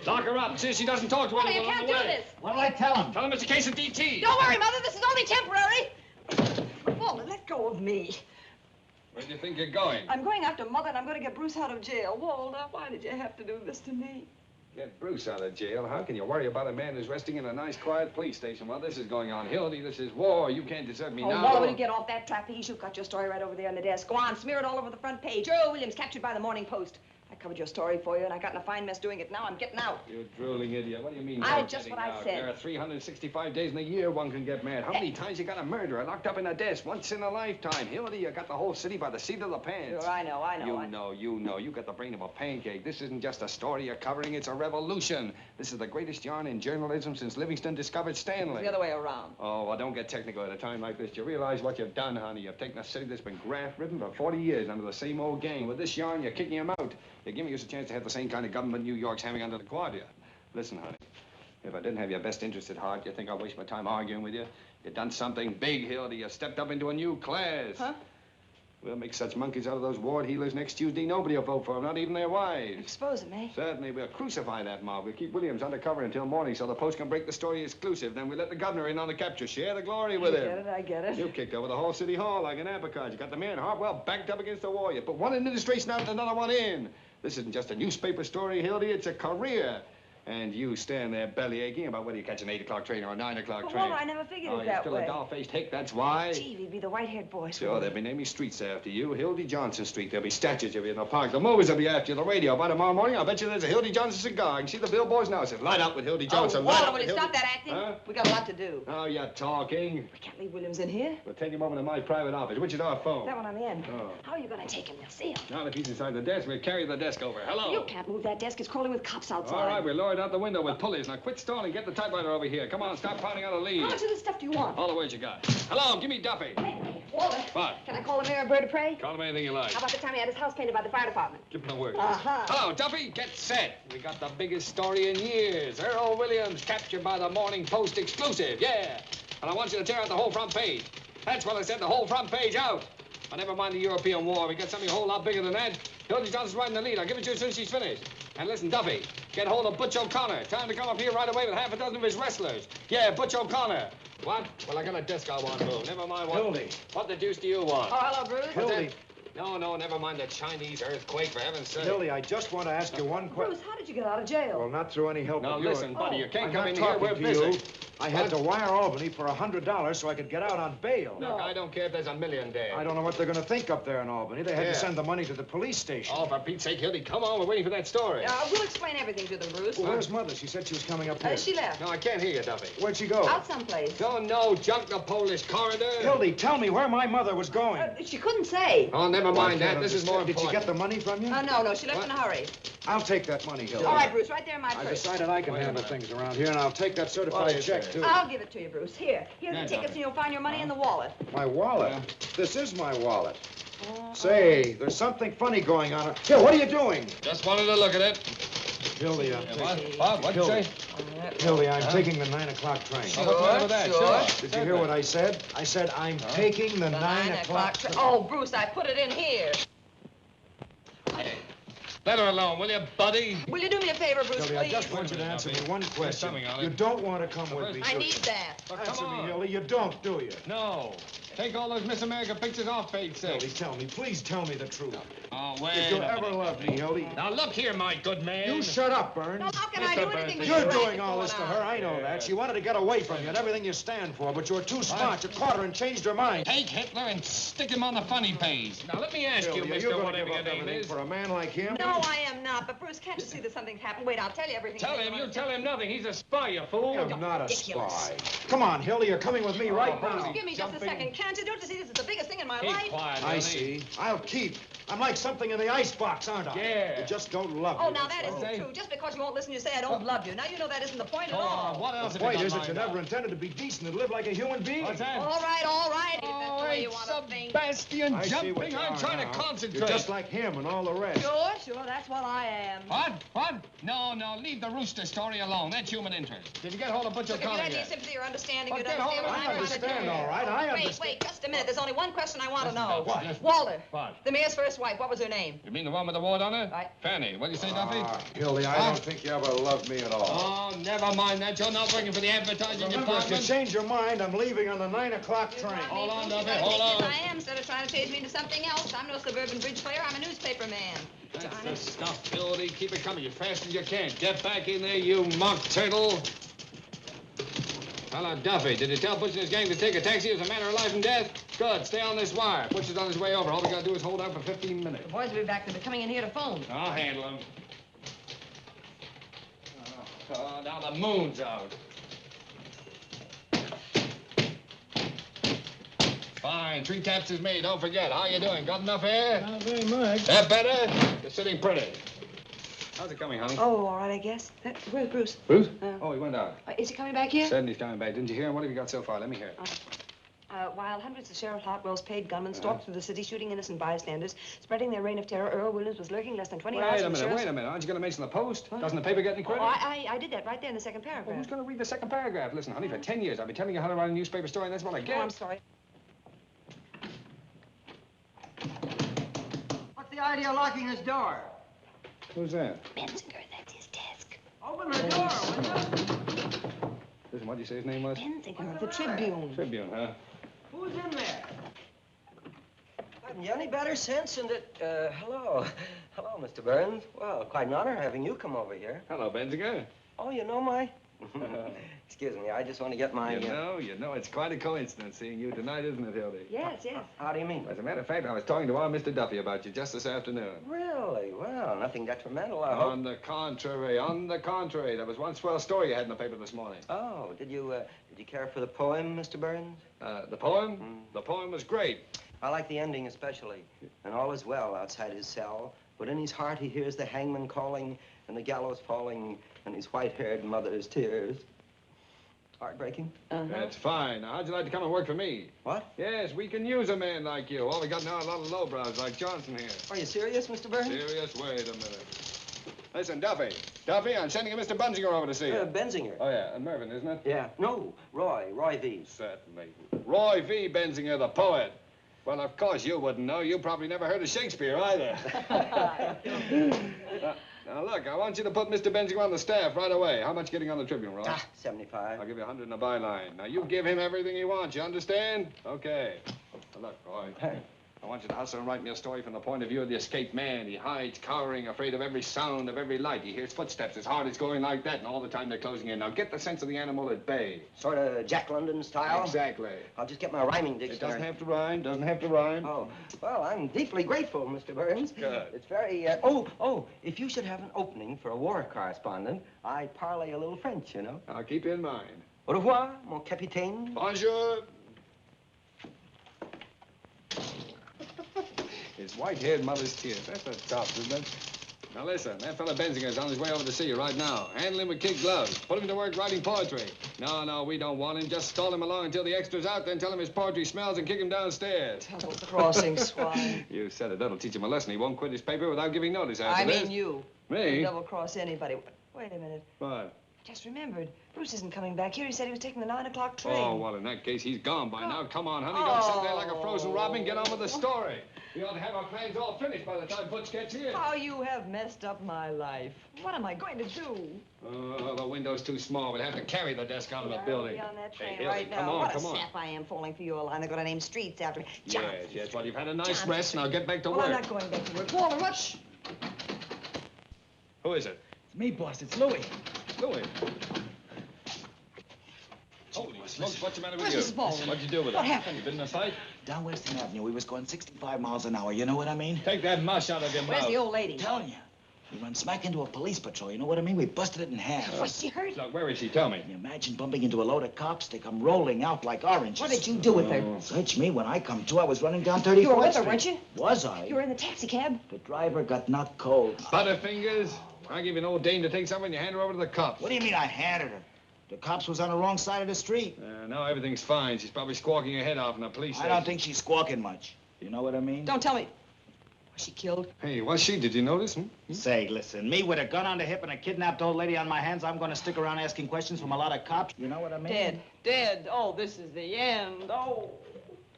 Lock her up. See if she doesn't talk to Walter, anyone you on can't the do way. this. What'll I tell him? Tell him it's a case of DT. Don't worry, Mother. This is only temporary. Walter, let go of me. Where do you think you're going? I'm going after Mother, and I'm going to get Bruce out of jail. Walter, why did you have to do this to me? Get Bruce out of jail? How can you worry about a man who's resting in a nice, quiet police station while this is going on? Hildy, this is war. You can't desert me now. Walter, will you get off that trapeze? You've got your story right over there on the desk. Go on, smear it all over the front page. Earl Williams captured by the Morning Post. I covered your story for you, and I got in a fine mess doing it. Now I'm getting out. You drooling idiot. What do you mean? Just what I out? said. There are 365 days in a year one can get mad. How many times you got a murderer locked up in a desk? Once in a lifetime. Hildy, you got the whole city by the seat of the pants. Sure, I know. You know. You got the brain of a pancake. This isn't just a story you're covering. It's a revolution. This is the greatest yarn in journalism since Livingston discovered Stanley. The other way around. Oh, well, don't get technical at a time like this. You realize what you've done, honey. You've taken a city that's been graft-ridden for 40 years under the same old gang. With this yarn, you're kicking him out. You're giving us a chance to have the same kind of government New York's having under the Guardia. Listen, honey, if I didn't have your best interest at heart, you think I'd waste my time arguing with you? You've done something big, Hildy. You stepped up into a new class. Huh? We'll make such monkeys out of those ward healers next Tuesday. Nobody will vote for them, not even their wives. Expose them, eh? Certainly. We'll crucify that mob. We'll keep Williams undercover until morning so the Post can break the story exclusive. Then we let the governor in on the capture. Share the glory with him. I get it. You kicked over the whole city hall like an apricot. You got the man Hartwell backed up against the wall. You put one administration out and another one in. This isn't just a newspaper story, Hildy. It's a career. And you stand there belly aching about whether you catch an 8 o'clock train or a 9 o'clock But train. Walter, I never figured Oh, it you're that still way. a doll-faced hick, that's why. Gee, he'd be the white-haired boy. Sure, they'll be naming streets after you. Hildy Johnson Street. There'll be statues of you in the park. The movies will be after you. The radio. By tomorrow morning, I'll bet you there's a Hildy Johnson cigar. I can see the billboards now. It says, light up with Hildy Johnson. Oh, light Walter, up will with you Hildy... stop that acting? Huh? We got a lot to do. Oh, you're talking. We can't leave Williams in here. We'll take him over to my private office. Which is our phone? That one on the end. Oh. How are you going to take him? They'll see him. Now that he's inside the desk, we'll carry the desk over. Hello. You can't move that desk. It's crawling with cops outside. All right, we'll lower it out the window with pulleys. Now quit stalling. Get the typewriter over here. Come on, stop pounding out a lead. How much of this stuff do you want? All the words you got. Hello, give me Duffy. Walter. What? Can I call him Mayor Bird of Prey? Call him anything you like. How about the time he had his house painted by the fire department? Give him a word. Uh-huh. Hello, Duffy. Get set. We got the biggest story in years. Earl Williams captured by the Morning Post exclusive. Yeah. And I want you to tear out the whole front page. That's what I said, the whole front page out. But never mind the European War. We got something a whole lot bigger than that. Hildy Johnson's right in the lead. I'll give it to you as soon as she's finished. And listen, Duffy, get hold of Butch O'Connor. Tell him to come up here right away with half a dozen of his wrestlers. Yeah, Butch O'Connor. What? Well, I got a desk I want to move. Never mind what... Hildy. What the deuce do you want? Oh, hello, Bruce. Hildy. No, never mind the Chinese earthquake, for heaven's sake. Hildy, I just want to ask you one question. Bruce, how did you get out of jail? Well, not through any help Now, of yours. listen, buddy, you can't I'm come not in here. talking We're to busy. you. I had to wire Albany for $100 so I could get out on bail. Look, I don't care if there's a million there. I don't know what they're going to think up there in Albany. They had Yeah. to send the money to the police station. Oh, for Pete's sake, Hildy, come on. We're waiting for that story. We'll explain everything to them, Bruce. Well, where's Mother? She said she was coming up here. She left. No, I can't hear you, Duffy. Where'd she go? Out someplace. Don't know. Junk the Polish corridor. Hildy, tell me where my mother was going. She couldn't say. Oh, never mind that. This is more Did important. she get the money from you? No, she left in a hurry. I'll take that money, Hildy. All right, Bruce, right there in my I purse. decided I can Wait a handle minute. things around here, and I'll take that What certified is check, there? too. I'll give it to you, Bruce. Here's Yeah, the tickets, Duffy. and you'll find your money in the wallet. My wallet? This is my wallet. Say, there's something funny going on. Here, what are you doing? Just wanted to look at it. Hildy, What? Bob, what'd you say? Hildy, I'm taking the 9 o'clock train. Oh, what's the matter with that? Sure. Did you hear what I said? I said I'm taking the 9 o'clock train. Oh, Bruce, I put it in here. Let her alone, will you, buddy? Will you do me a favor, Bruce, Hildy, please? I just want you to answer me one question. something on You it. don't want to come with me, I do need you? that. But Answer come me, on. Hildy. You don't, do you? No. Take all those Miss America pictures off page 6. Hildy, tell me, please tell me the truth. Oh, wait If you a ever minute. loved me, Hildy. Now, look here, my good man. You shut up, Burns. No, how can I do anything with You're your doing racket all this to going her, on? I know that. She wanted to get away from you and everything you stand for, but you're too smart. You caught her and changed her mind. Take Hitler and stick him on the funny page. Now, let me ask you, Hildy, are Mr. gonna Whatever give your up name everything is. for a man like him? No, I am not. But, Bruce, can't you see that something's happened? Wait, I'll tell you everything. Tell him. You tell him nothing. He's a spy, you fool. I'm not a ridiculous. spy. Come on, Hildy, you're coming with me right Bruce, now. give me just a second, can't you? Don't you see this is the biggest thing in my life? I see. I'll keep. I'm like something in the icebox, aren't I? Yeah. You just don't love Oh, me. now that's that all. isn't true. Just because you won't listen, you say I don't love you. Now you know that isn't the point at all. What else The have you point got is that you lined never up? intended to be decent and live like a human being. What's that? All right, if that's the way you want to think. Bastion I see what jumping. you I'm are trying now. to concentrate. You're just like him and all the rest. Sure, that's what I am. What? No, leave the rooster story alone. That's human interest. Did you get hold of Butcher Look, if you Conner had any yet? sympathy or understanding, Well, you'd get understand hold what of it. I'm trying to understand, do. all right, I understand. Wait, just a minute. There's only one question I want to know. What? Walter. What? The mayor's first wife. What was her name? You mean the one with the wart on her? Right. Fanny. What do you say, Duffy? Hildy, I don't think you ever loved me at all. Oh, never mind that. You're not working for the advertising Remember, if you department. change your mind, I'm leaving on the 9 o'clock train. Hold on, Bruce, you Duffy. better Hold take on. this I am instead of trying to change me into something else. I'm no suburban bridge player. I'm a newspaper man. That's the stuff, Hildy. Keep it coming as fast as you can. Get back in there, you mock turtle. Hello, Duffy. Did you tell Butch and his gang to take a taxi as a matter of life and death? Good. Stay on this wire. Butch is on his way over. All we gotta do is hold out for 15 minutes. The boys will be back. They'll be coming in here to phone. I'll handle him. Oh, now the moon's out. Fine. 3 taps is made. Don't forget. How you doing? Got enough air? Not very much. That better? You're sitting pretty. How's it coming, honey? Oh, all right, I guess. Where's Bruce? Bruce? Oh, he went out. Is he coming back here? Said he's coming back. Didn't you hear him? What have you got so far? Let me hear it. While hundreds of Sheriff Hartwell's paid gunmen stalked through the city, shooting innocent bystanders, spreading their reign of terror, Earl Williams was lurking less than 20 miles Wait a from the minute, sheriff's... wait a minute. Aren't you going to mention the Post? Doesn't the paper get any credit? I did that right there in the second paragraph. Well, who's going to read the second paragraph? Listen, honey, for 10 years I've been telling you how to write a newspaper story, and that's what I get. Oh, I'm sorry. What's the idea of locking this door? Who's that? Benzinger, that's his desk. Open the door, will you? Listen, what did you say his name was? Benzinger, the Tribune. Tribune, huh? Who's in there? Haven't you any better sense than that, hello. Hello, Mr. Burns. Well, quite an honor having you come over here. Hello, Benzinger. Oh, you know my... Excuse me, I just want to get my... You know, it's quite a coincidence seeing you tonight, isn't it, Hildy? Yes. How do you mean? As a matter of fact, I was talking to our Mr. Duffy about you just this afternoon. Really? Well, nothing detrimental, I hope. On the contrary. There was one swell story you had in the paper this morning. Oh, did you care for the poem, Mr. Burns? The poem? The poem was great. I like the ending especially. And all is well outside his cell, but in his heart he hears the hangman calling and the gallows falling and his white-haired mother's tears. Heartbreaking? That's fine. Now, how'd you like to come and work for me? What? Yes, we can use a man like you. All we got now are a lot of lowbrows like Johnson here. Are you serious, Mr. Burns? Serious? Wait a minute. Listen, Duffy, I'm sending a Mr. Benzinger over to see you. Benzinger. Oh, yeah, and Mervyn, isn't it? Yeah. No, Roy V. Certainly. Roy V. Benzinger, the poet. Well, of course you wouldn't know. You probably never heard of Shakespeare either. Now, look, I want you to put Mr. Benzinger on the staff right away. How much getting on the Tribune, Roy? 75. I'll give you 100 in a byline. Now, you give him everything he wants, you understand? Okay. Now, look, Roy, I want you to hustle and write me a story from the point of view of the escaped man. He hides, cowering, afraid of every sound, of every light. He hears footsteps. His heart is going like that, and all the time they're closing in. Now, get the sense of the animal at bay. Sort of Jack London style? Exactly. I'll just get my rhyming dictionary. It doesn't have to rhyme, Oh, well, I'm deeply grateful, Mr. Burns. Good. It's very, if you should have an opening for a war correspondent, I'd parlay a little French, you know. I'll keep you in mind. Au revoir, mon capitaine. Bonjour. His white-haired mother's tears. That's a tough, isn't it? Now listen, that fella Benzinger's on his way over to see you right now. Handle him with kid gloves. Put him to work writing poetry. No, we don't want him. Just stall him along until the extra's out, then tell him his poetry smells and kick him downstairs. Double-crossing swine. You said it. That'll teach him a lesson. He won't quit his paper without giving notice after I this. mean you. Me? Double-cross anybody. Wait a minute. What? Just remembered. Bruce isn't coming back here. He said he was taking the 9 o'clock train. Oh, well, in that case, he's gone by now. Come on, honey. Don't sit there like a frozen robin. Get on with the story. We ought to have our plans all finished by the time Butch gets here. How you have messed up my life. What am I going to do? Oh, the window's too small. We'll have to carry the desk out of the building. I'll be on that train Hey, right Hildy, come now. on, What come a on. sap I am falling for you, Alana. Gonna name streets after me. Johnson. Yes. Well, you've had a nice Johnson rest. Now get back to Well, work. I'm not going back to work. Walter, what? Who is it? It's me, boss. It's Louis. Louis. Holy smokes, what's the matter with Where's you? Mrs. Baldwin? What'd you do with her? What happened? You been in a fight? Down Western Avenue, we was going 65 miles an hour. You know what I mean? Take that mush out of your Where's mouth. the old lady? I'm telling you. We run smack into a police patrol. You know what I mean? We busted it in half. Was she hurt? Look, where is she? Tell me. Can you imagine bumping into a load of cops? They come rolling out like oranges. What did you do with her? Search me. When I come to, I was running down 34th You were with her, Street. weren't you? Was I? You were in the taxi cab. The driver got knocked cold. Butterfingers? I give you an old dame to take something and you hand her over to the cops. What do you mean I handed her? The cops was on the wrong side of the street. No, everything's fine. She's probably squawking her head off in the police I station. don't think she's squawking much. You know what I mean? Don't tell me. Was she killed? Hey, was she? Did you notice? Say, listen, me with a gun on the hip and a kidnapped old lady on my hands, I'm going to stick around asking questions from a lot of cops. You know what I mean? Dead. Dead. Oh, this is the end. Oh.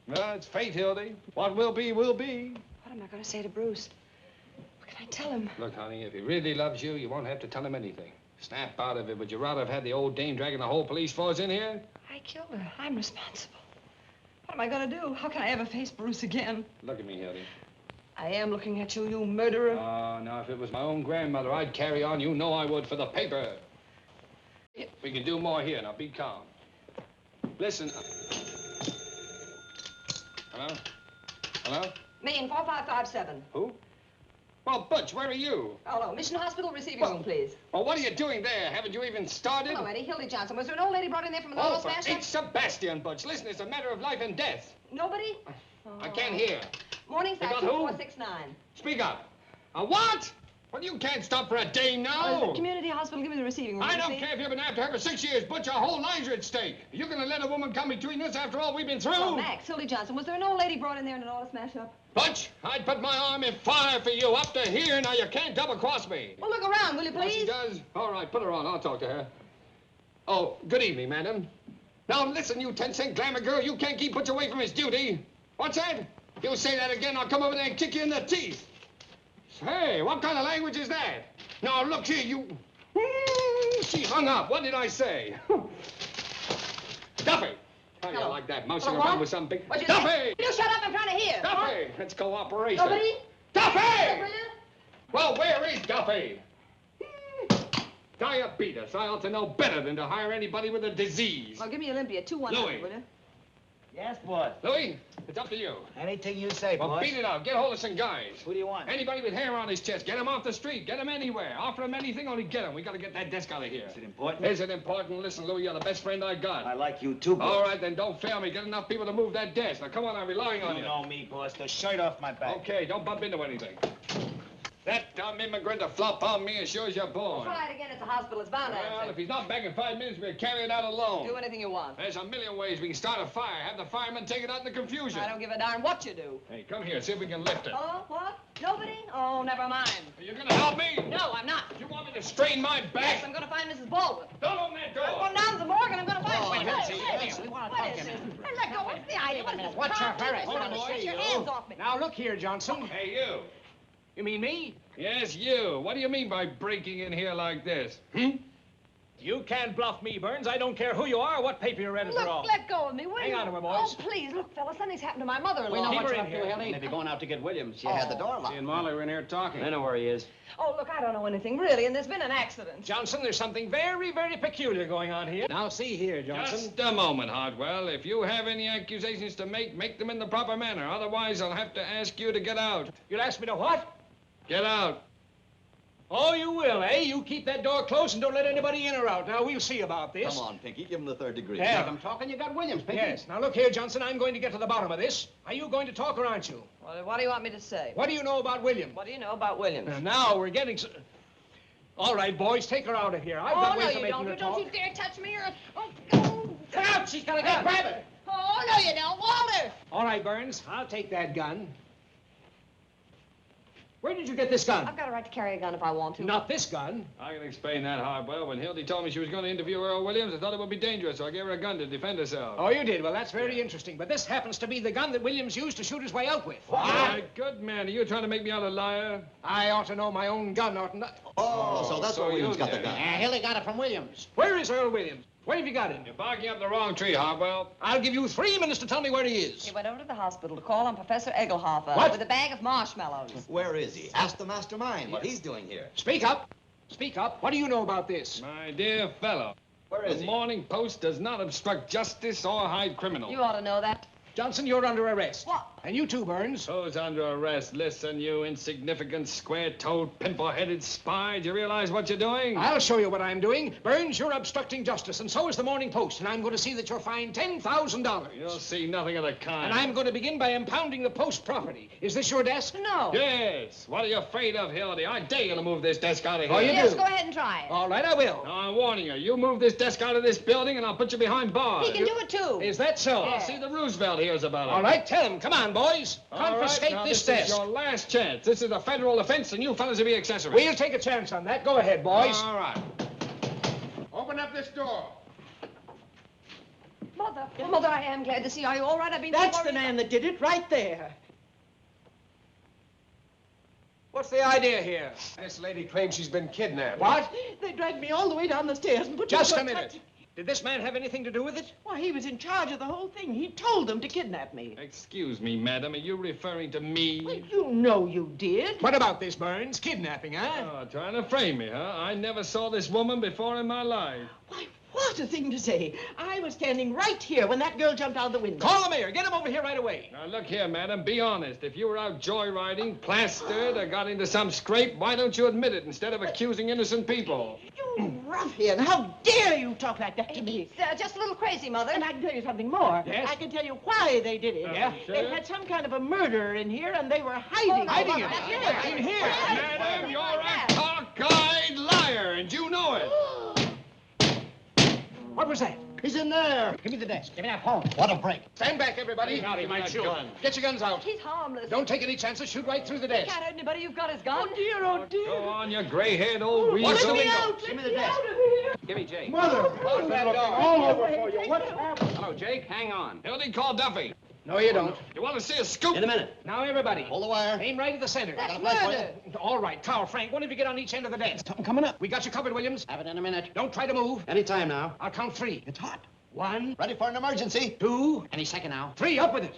Well, it's fate, Hildy. What will be, will be. What am I going to say to Bruce? What can I tell him? Look, honey, if he really loves you, you won't have to tell him anything. Snap out of it. Would you rather have had the old dame dragging the whole police force in here? I killed her. I'm responsible. What am I going to do? How can I ever face Bruce again? Look at me, Hildy. I am looking at you, you murderer. Oh, now, if it was my own grandmother, I'd carry on. You know I would for the paper. We can do more here. Now, be calm. Listen. Hello? Hello? Me in 4557. Who? Well, Butch, where are you? Hello, Mission Hospital receiving room, please. Well, what are you doing there? Haven't you even started? Hello, Eddie. Hildy Johnson. Was there an old lady brought in there from an Oh, oil for smash? St. Sebastian, Butch. Listen, it's a matter of life and death. Nobody? I can't hear. Morning, They got fax who? 469. Speak up. A what? Well, you can't stop for a day now. The community hospital, give me the receiving room. I you don't see? care if you've been after her for 6 years, Butch. Our whole lives are at stake. You're going to let a woman come between us after all we've been through? Oh, Max, Hildy Johnson. Was there an old lady brought in there in an oil smash-up? Butch, I'd put my arm in fire for you up to here. Now, you can't double-cross me. Well, look around, will you, Oh, she please? does? All right, put her on. I'll talk to her. Oh, good evening, madam. Now, listen, you 10-cent glamour girl. You can't keep Butch away from his duty. What's that? You say that again, I'll come over there and kick you in the teeth. Hey, what kind of language is that? Now, look here, you... She hung up. What did I say? Duffy! How do you like that? Mousing Hello, around what? with some big... What'd you Duffy! say? You shut up, I'm trying to hear. Duffy! It's cooperation. Nobody? Duffy! Well, where is Duffy? Diabetes. I ought to know better than to hire anybody with a disease. Well, give me Olympia, 2-1, Louis. will you? Yes, boss. Louis, it's up to you. Anything you say, Well, boss. beat it out. Get hold of some guys. Who do you want? Anybody with hair on his chest. Get him off the street. Get him anywhere. Offer him anything, only get him. We got to get that desk out of here. Is it important? Is it important? Listen, Louis, you're the best friend I got. I like you too, boss. All right, then don't fail me. Get enough people to move that desk. Now, come on, I'm relying on you. You know me, boss. The shirt off my back. Okay, don't bump into anything. That dumb immigrant to flop on me as sure as you're born. Try it again at the hospital. It's bound to Well, answer. if he's not back in 5 minutes, we'll carry it out alone. Do anything you want. There's a million ways we can start a fire. Have the firemen take it out in the confusion. I don't give a darn what you do. Hey, come here. See if we can lift it. Oh, what? Nobody? Oh, never mind. Are you going to help me? No, I'm not. You want me to strain my back? Yes, I'm going to find Mrs. Baldwin. Don't open that door. I'm going down to the morgue and I'm going to find her. wait a minute, What see, is wait a this? minute. We want to What talk is to this? you. Hey, let go. What's the idea? What is this? What's your hurry? Hold on, Boys, Take your you. hands off me. Now, look here, Johnson. Hey, you. You mean me? Yes, you. What do you mean by breaking in here like this? You can't bluff me, Burns. I don't care who you are or what paper you read at all. Look, let go of me, will Hang you? on to her, boys. Oh, please, look, fella, something's happened to my mother-in-law. We know Keep what her you're in up to, here. Hildy. Maybe going out to get Williams. She had the door locked. She and Molly were in here talking. I know where he is. Oh, look, I don't know anything, really, and there's been an accident. Johnson, there's something very, very peculiar going on here. Now, see here, Johnson. Just a moment, Hartwell. If you have any accusations to make them in the proper manner. Otherwise, I'll have to ask you to get out. You'll ask me to what? Get out. Oh, you will, eh? You keep that door closed and don't let anybody in or out. Now, we'll see about this. Come on, Pinky, give him the third degree. Yeah. I'm talking, you got Williams, Pinky. Yes. Now, look here, Johnson. I'm going to get to the bottom of this. Are you going to talk or aren't you? Well, what do you want me to say? What do you know about William? What do you know about Williams? Now, we're getting... All right, boys, take her out of here. I've got Oh, no, ways of you making don't. her You talk. don't you dare touch me or... Oh, Get out! She's got a gun. Grab it! oh, no, you don't. Walter! All right, Burns, I'll take that gun. Where did you get this gun? I've got a right to carry a gun if I want to. Not this gun. I can explain that, Hartwell. When Hildy told me she was going to interview Earl Williams, I thought it would be dangerous, so I gave her a gun to defend herself. Oh, you did? Well, that's very interesting. But this happens to be the gun that Williams used to shoot his way out with. My good man, are you trying to make me out a liar? I ought to know my own gun, oughtn't I? Oh, so that's where Williams got the gun. Hildy got it from Williams. Where is Earl Williams? Where have you got him? You're barking up the wrong tree, Hartwell. I'll give you 3 minutes to tell me where he is. He went over to the hospital to call on Professor Egelhofer What? with a bag of marshmallows. Where is he? Ask the mastermind what he's doing here. Speak up. Speak up. What do you know about this? My dear fellow, Where is the he? Morning Post does not obstruct justice or hide criminals. You ought to know that. Johnson, you're under arrest. What? And you too, Burns. Who's under arrest? Listen, you insignificant, square-toed, pimple-headed spy. Do you realize what you're doing? I'll show you what I'm doing. Burns, you're obstructing justice, and so is the Morning Post, and I'm going to see that you're fined $10,000. You'll see nothing of the kind. And I'm going to begin by impounding the Post property. Is this your desk? No. Yes. What are you afraid of, Hildy? I dare you to move this desk out of here. Oh, you Yes, do? go ahead and try it. All right, I will. Now, I'm warning you. You move this desk out of this building, and I'll put you behind bars. He can do it, too. Is that so? I'll see the Roosevelt hears about it. All right, tell him. Come on, boys. Confiscate now, this This desk. is your last chance. This is a federal offense, and you fellas will be accessories. We'll take a chance on that. Go ahead, boys. All right. Open up this door. Mother, I am glad to see you. Are you all right? I've been so That's the worried. man that did it right there. What's the idea here? This lady claims she's been kidnapped. What? They dragged me all the way down the stairs and put me Just in a minute. Did this man have anything to do with it? Why, he was in charge of the whole thing. He told them to kidnap me. Excuse me, madam. Are you referring to me? Well, you know you did. What about this, Burns? Kidnapping, huh? Oh, trying to frame me, huh? I never saw this woman before in my life. Why, what a thing to say. I was standing right here when that girl jumped out of the window. Call the mayor. Get him over here right away. Now, look here, madam. Be honest. If you were out joyriding, plastered, or got into some scrape, why don't you admit it instead of accusing innocent people? You ruffian. How dare you talk like that to me? It's just a little crazy, Mother. And I can tell you something more. Yes? I can tell you why they did it. Yeah? They had some kind of a murderer in here, and they were hiding. Hiding him. Yes. In here. Madam, you're a cockeyed liar, and you know it. What was that? He's in there. Give me the desk. Give me that phone. What a break. Stand back, everybody. He might shoot. Get your guns out. He's harmless. Don't take any chances. Shoot right through the desk. Can't hurt anybody. You've got his gun. Oh, dear, oh, dear. Go on, you gray-haired old weasel. What's the Let me window? out. Give me Let the me desk. out of here. Give me Jake. Mother! Close that door. All over for you. What's happened? Hello, Jake. Hang on. Hildy, call Duffy. No, you don't. You want to see a scoop? In a minute. Now, everybody. Hold the wire. Aim right at the center. Got a flash for you? All right. Carl, Frank, one of you get on each end of the desk. Something coming up. We got you covered, Williams. Have it in a minute. Don't try to move. Any time now. I'll count 3. It's hot. 1, Ready for an emergency. 2, Any second now. 3. Up with it.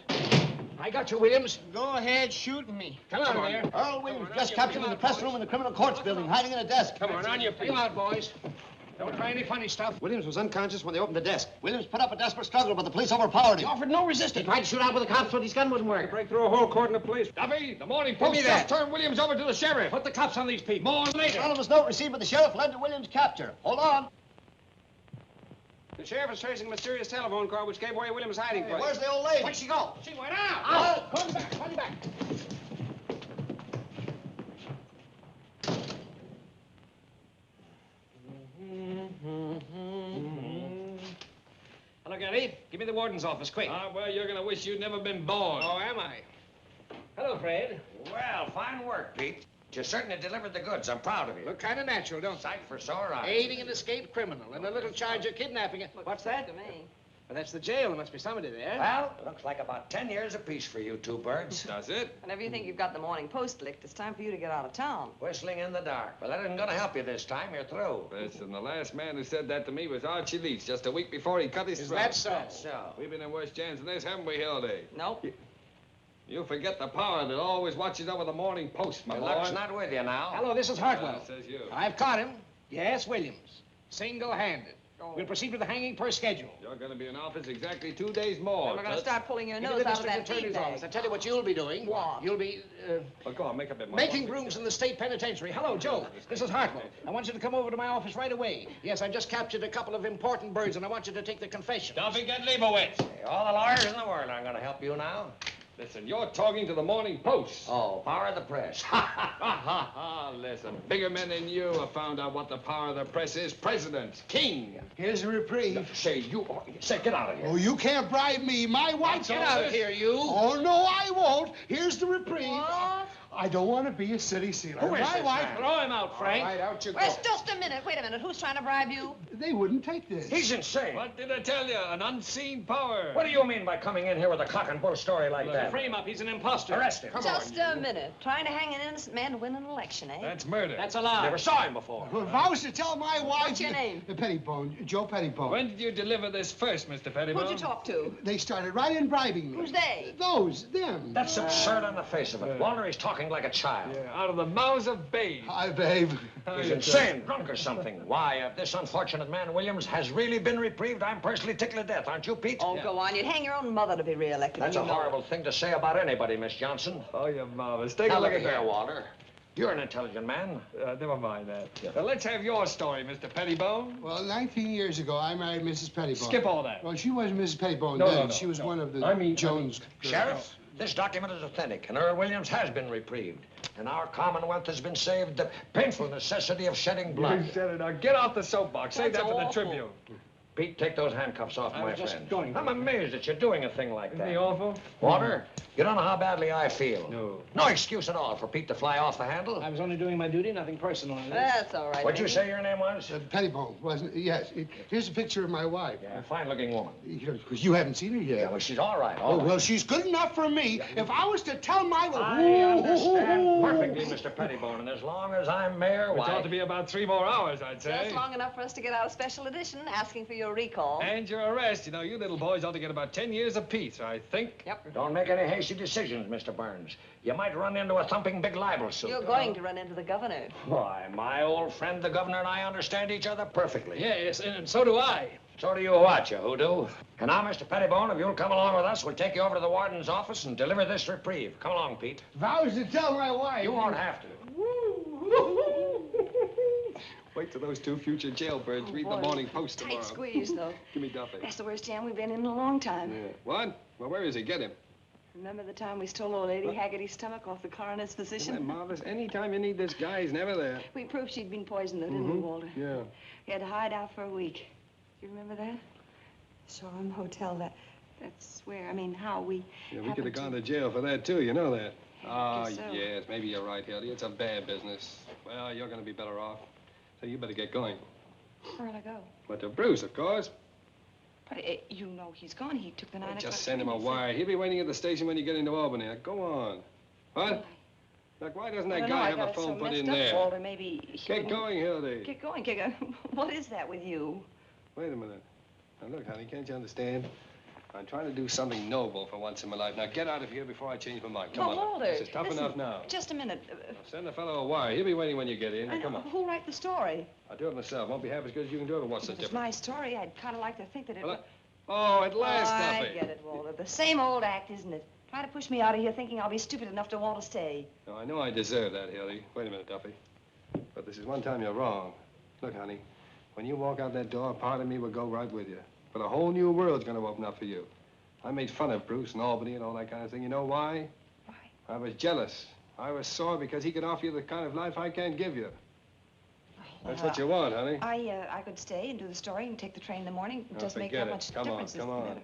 I got you, Williams. Go ahead, shoot me. Come on there. Earl Williams just captured in the press room in the criminal courts building, hiding in a desk. Come on your feet. Come out, boys. Don't try any funny stuff. Williams was unconscious when they opened the desk. Williams put up a desperate struggle, but the police overpowered He him. offered no resistance. He tried to shoot out with the cops, but his gun wouldn't work. Break through a whole cordon of police. Duffy, the Morning Give me Post that. just turned Williams over to the sheriff. Put the cops on these people. More later. Anonymous note received by the sheriff led to Williams' capture. Hold on. The sheriff is tracing a mysterious telephone call which gave away Williams' hiding place. Where's the old lady? Where'd she go? She went out. Out. Come back. Come back. Hello, Gary. Give me the warden's office, quick. Ah, well, you're going to wish you'd never been born. Oh, am I? Hello, Fred. Well, fine work, Pete. You certainly delivered the goods. I'm proud of you. Look kind of natural, don't Sight for sore eyes. Aiding an escaped criminal and a little charge of kidnapping. What's that? To me. Well, that's the jail. There must be somebody there. Well, looks like about 10 years apiece for you two birds. Does it? Whenever you think you've got the Morning Post licked, it's time for you to get out of town. Whistling in the dark. Well, that isn't going to help you this time. You're through. Listen, the last man who said that to me was Archie Leach just a week before he cut his throat. that so? That's so. We've been in worse jams than this, haven't we, Hildy? Nope. You forget the power that always watches over the Morning Post, my Your boy. luck's not with you now. Hello, this is Hartwell. Says you. I've caught him. Yes, Williams. Single-handed. We'll proceed with the hanging per schedule. You're going to be in office exactly 2 days more. And we're going to Toots. start pulling your Give me nose the out of district that attorney's feed office. I bag. tell you what you'll be doing. What? You'll be Oh, go on, make up your mind. making rooms in the state penitentiary. Hello, Joe. This is Hartwell. I want you to come over to my office right away. Yes, I've just captured a couple of important birds, and I want you to take the confession. Duffy, get Leibowitz. Hey, all the lawyers in the world aren't going to help you now. Listen, you're talking to the Morning Post. Oh, power of the press. Listen, bigger men than you have found out what the power of the press is. President, king. Here's a reprieve. Say, get out of here. Oh, you can't bribe me. My wife's Get out of here, you. Oh, no, I won't. Here's the reprieve. What? I don't want to be a city sealer. Who is My this wife... man? Throw him out, Frank. All right, out you go. Wait, just a minute. Wait a minute. Who's trying to bribe you? They wouldn't take this. He's insane. What did I tell you? An unseen power. What do you mean by coming in here with a cock and bull story like that? Frame up. He's an imposter. Arrest him. Just a minute. Trying to hang an innocent man to win an election, eh? That's murder. That's a lie. Never saw him before. Well, if I was to tell my wife... What's your name? Pettibone. Joe Pettibone. When did you deliver this first, Mr. Pettibone? Who'd you talk to? They started right in bribing me. Who's they? Them. That's absurd on the face of it. Walter, he's talking like a child. Yeah, out of the mouths of babes. Hi, babe. He's insane, drunk or something. Why, if this unfortunate man, Williams, has really been reprieved, I'm personally tickled to death, aren't you, Pete? Oh, go on. You'd hang your own mother to be reelected. That's a horrible thing to say about anybody, Miss Johnson. Oh, you're marvelous. Take Now, a look look at here, that. Walter. You're an intelligent man. Never mind that. Now, let's have your story, Mr. Pettibone. Well, 19 years ago, I married Mrs. Pettibone. Skip all that. Well, she wasn't Mrs. Pettibone No, then. no, no, she was no. one of the Jones girls. Sheriff, this document is authentic, and Earl Williams has been reprieved. And our Commonwealth has been saved the painful necessity of shedding blood. You said it. Now, get off the soapbox. Save that for the Tribune. Pete, take those handcuffs off, I my was just friend. going I'm amazed that you're doing a thing like Isn't that. he awful? Walter, you don't know how badly I feel. No. No excuse at all for Pete to fly off the handle. I was only doing my duty, nothing personal in this. That's all right. What'd you baby. say your name was? Pettibone, wasn't it? Yes. Here's a picture of my wife. Yeah, a fine-looking woman. Because you haven't seen her yet. Yeah, well, she's all right, all Oh, right. well, she's good enough for me. If I was to tell my... I understand perfectly, Mr. Pettibone, and as long as I'm mayor, Which why... ought to be about 3 more hours, I'd say. Just long enough for us to get out a special edition asking for your recall. And your arrest. You know, you little boys ought to get about 10 years apiece, I think. Yep. Don't make any hasty decisions, Mr. Burns. You might run into a thumping big libel suit. You're going to run into the governor. Why, my old friend, the governor, and I understand each other perfectly. Yes, and so do I. So do you what, you hoodoo? And now, Mr. Pettibone, if you'll come along with us, we'll take you over to the warden's office and deliver this reprieve. Come along, Pete. If I was to tell my wife... You won't have to. Wait till those 2 future jailbirds read the boy. Morning Post tomorrow. Tight squeeze, though. Give me Duffy. That's the worst jam we've been in a long time. Yeah. What? Well, where is he? Get him. Remember the time we stole old Lady Haggerty's stomach off the coroner's physician? Isn't that marvelous? Anytime you need this guy, he's never there. We proved she'd been poisoned, though, didn't we, Walter? Yeah. We had to hide out for a week. Do you remember that? Shoreham Hotel, that's where, I mean, how we... Yeah, we could have gone to jail for that, too. You know that. Ah, guess so. yes. Maybe you're right, Hildy. It's a bad business. Well, you're going to be better off. So you better get going. Where'll I go? But to Bruce, of course. But you know he's gone. He took the 9 o'clock Just send him a train. wire. He'll be waiting at the station when you get into Albany. Now, go on. What? Look, why doesn't I that don't know, guy I have got a it so phone put messed in up, there? Walter, maybe he Get wouldn't- going, Hildy. Get going, get going. What is that with you? Wait a minute. Now, look, honey, can't you understand? I'm trying to do something noble for once in my life. Now, get out of here before I change my mind. Come But, on. Walter, This is tough listen, enough now. Just a minute. Now, send the fellow a wire. He'll be waiting when you get in. Now, come on. Who'll write the story? I'll do it myself. Won't be half as good as you can do it, but what's the If it's difference? my story, I'd kind of like to think that it... Well, Oh, at last, I Duffy. get it, Walter. The same old act, isn't it? Try to push me out of here thinking I'll be stupid enough to want to stay. No, I know I deserve that, Hildy. Wait a minute, Duffy. But this is one time you're wrong. Look, honey, when you walk out that door, part of me will go right with you. But a whole new world's going to open up for you. I made fun of Bruce and Albany and all that kind of thing. You know why? Why? I was jealous. I was sore because he could offer you the kind of life I can't give you. That's what you want, honey. I could stay and do the story and take the train in the morning. It Oh, doesn't make forget that it. much Come on, difference. come is the on. matter.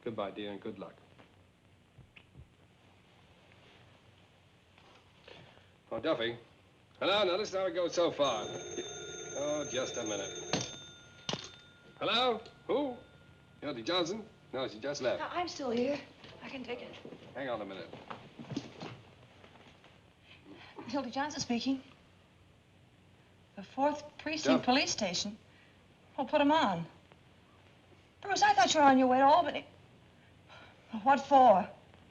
Goodbye, dear, and good luck. Oh, Duffy. Hello? Now, listen how it goes so far. Oh, just a minute. Hello? Who? Hildy Johnson? No, she just left. I'm still here. I can take it. Hang on a minute. Hildy Johnson speaking. The 4th Precinct Police Station. Well, put him on. Bruce, I thought you were on your way to Albany. What for?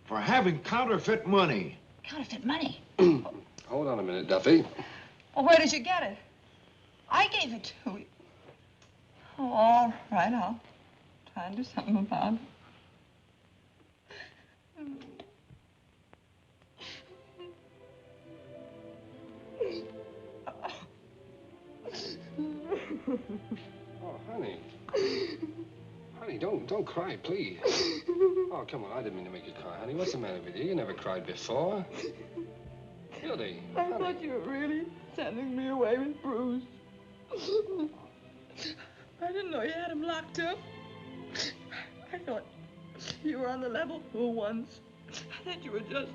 For having counterfeit money. Counterfeit money. Hold on a minute, Duffy. Well, where did you get it? I gave it to you. Oh, all right, I'll try and do something about it. Oh, honey. Honey, don't cry, please. Oh, come on. I didn't mean to make you cry, honey. What's the matter with you? You never cried before. Hildy, I honey. thought you were really sending me away with Bruce. I didn't know you had him locked up. I thought you were on the level for once. I thought you were just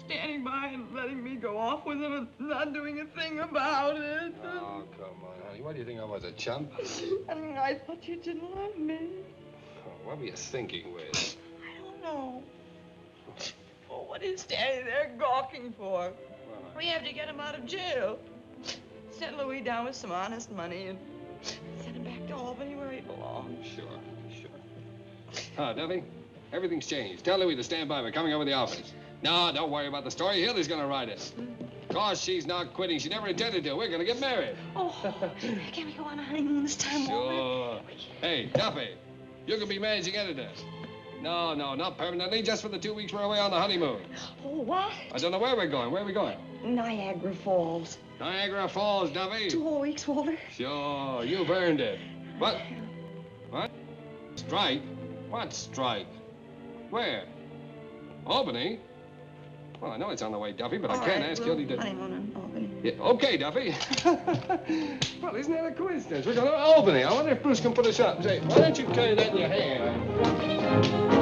standing by and letting me go off with him and not doing a thing about it. Oh, come on, honey. What do you think I was, a chump? And I thought you didn't love me. Oh, what were you thinking with? I don't know. Oh, what are you standing there gawking for? We have to get him out of jail. Send Louis down with some honest money and send him back to Albany where he belongs. Sure. Duffy, everything's changed. Tell Louis to stand by. We're coming over the office. No, don't worry about the story. Hildy's gonna write it. Of course, she's not quitting. She never intended to. We're gonna get married. Oh, can we go on a honeymoon this time, Walter? Sure. Hey, Duffy, you can be managing editor. No, not permanently. Just for the 2 weeks we're away on the honeymoon. Oh, what? I don't know where we're going. Where are we going? Niagara Falls. Niagara Falls, Duffy. 2 whole weeks, Walter. Sure, you've earned it. What? Strike? What strike? Where? Albany? Well, I know it's on the way, Duffy, but I can't ask Hildy to... Honeymoon in Albany. Yeah, okay, Duffy. Well, isn't that a coincidence? We're going to Albany. I wonder if Bruce can put us up and say, why don't you carry that in your hand?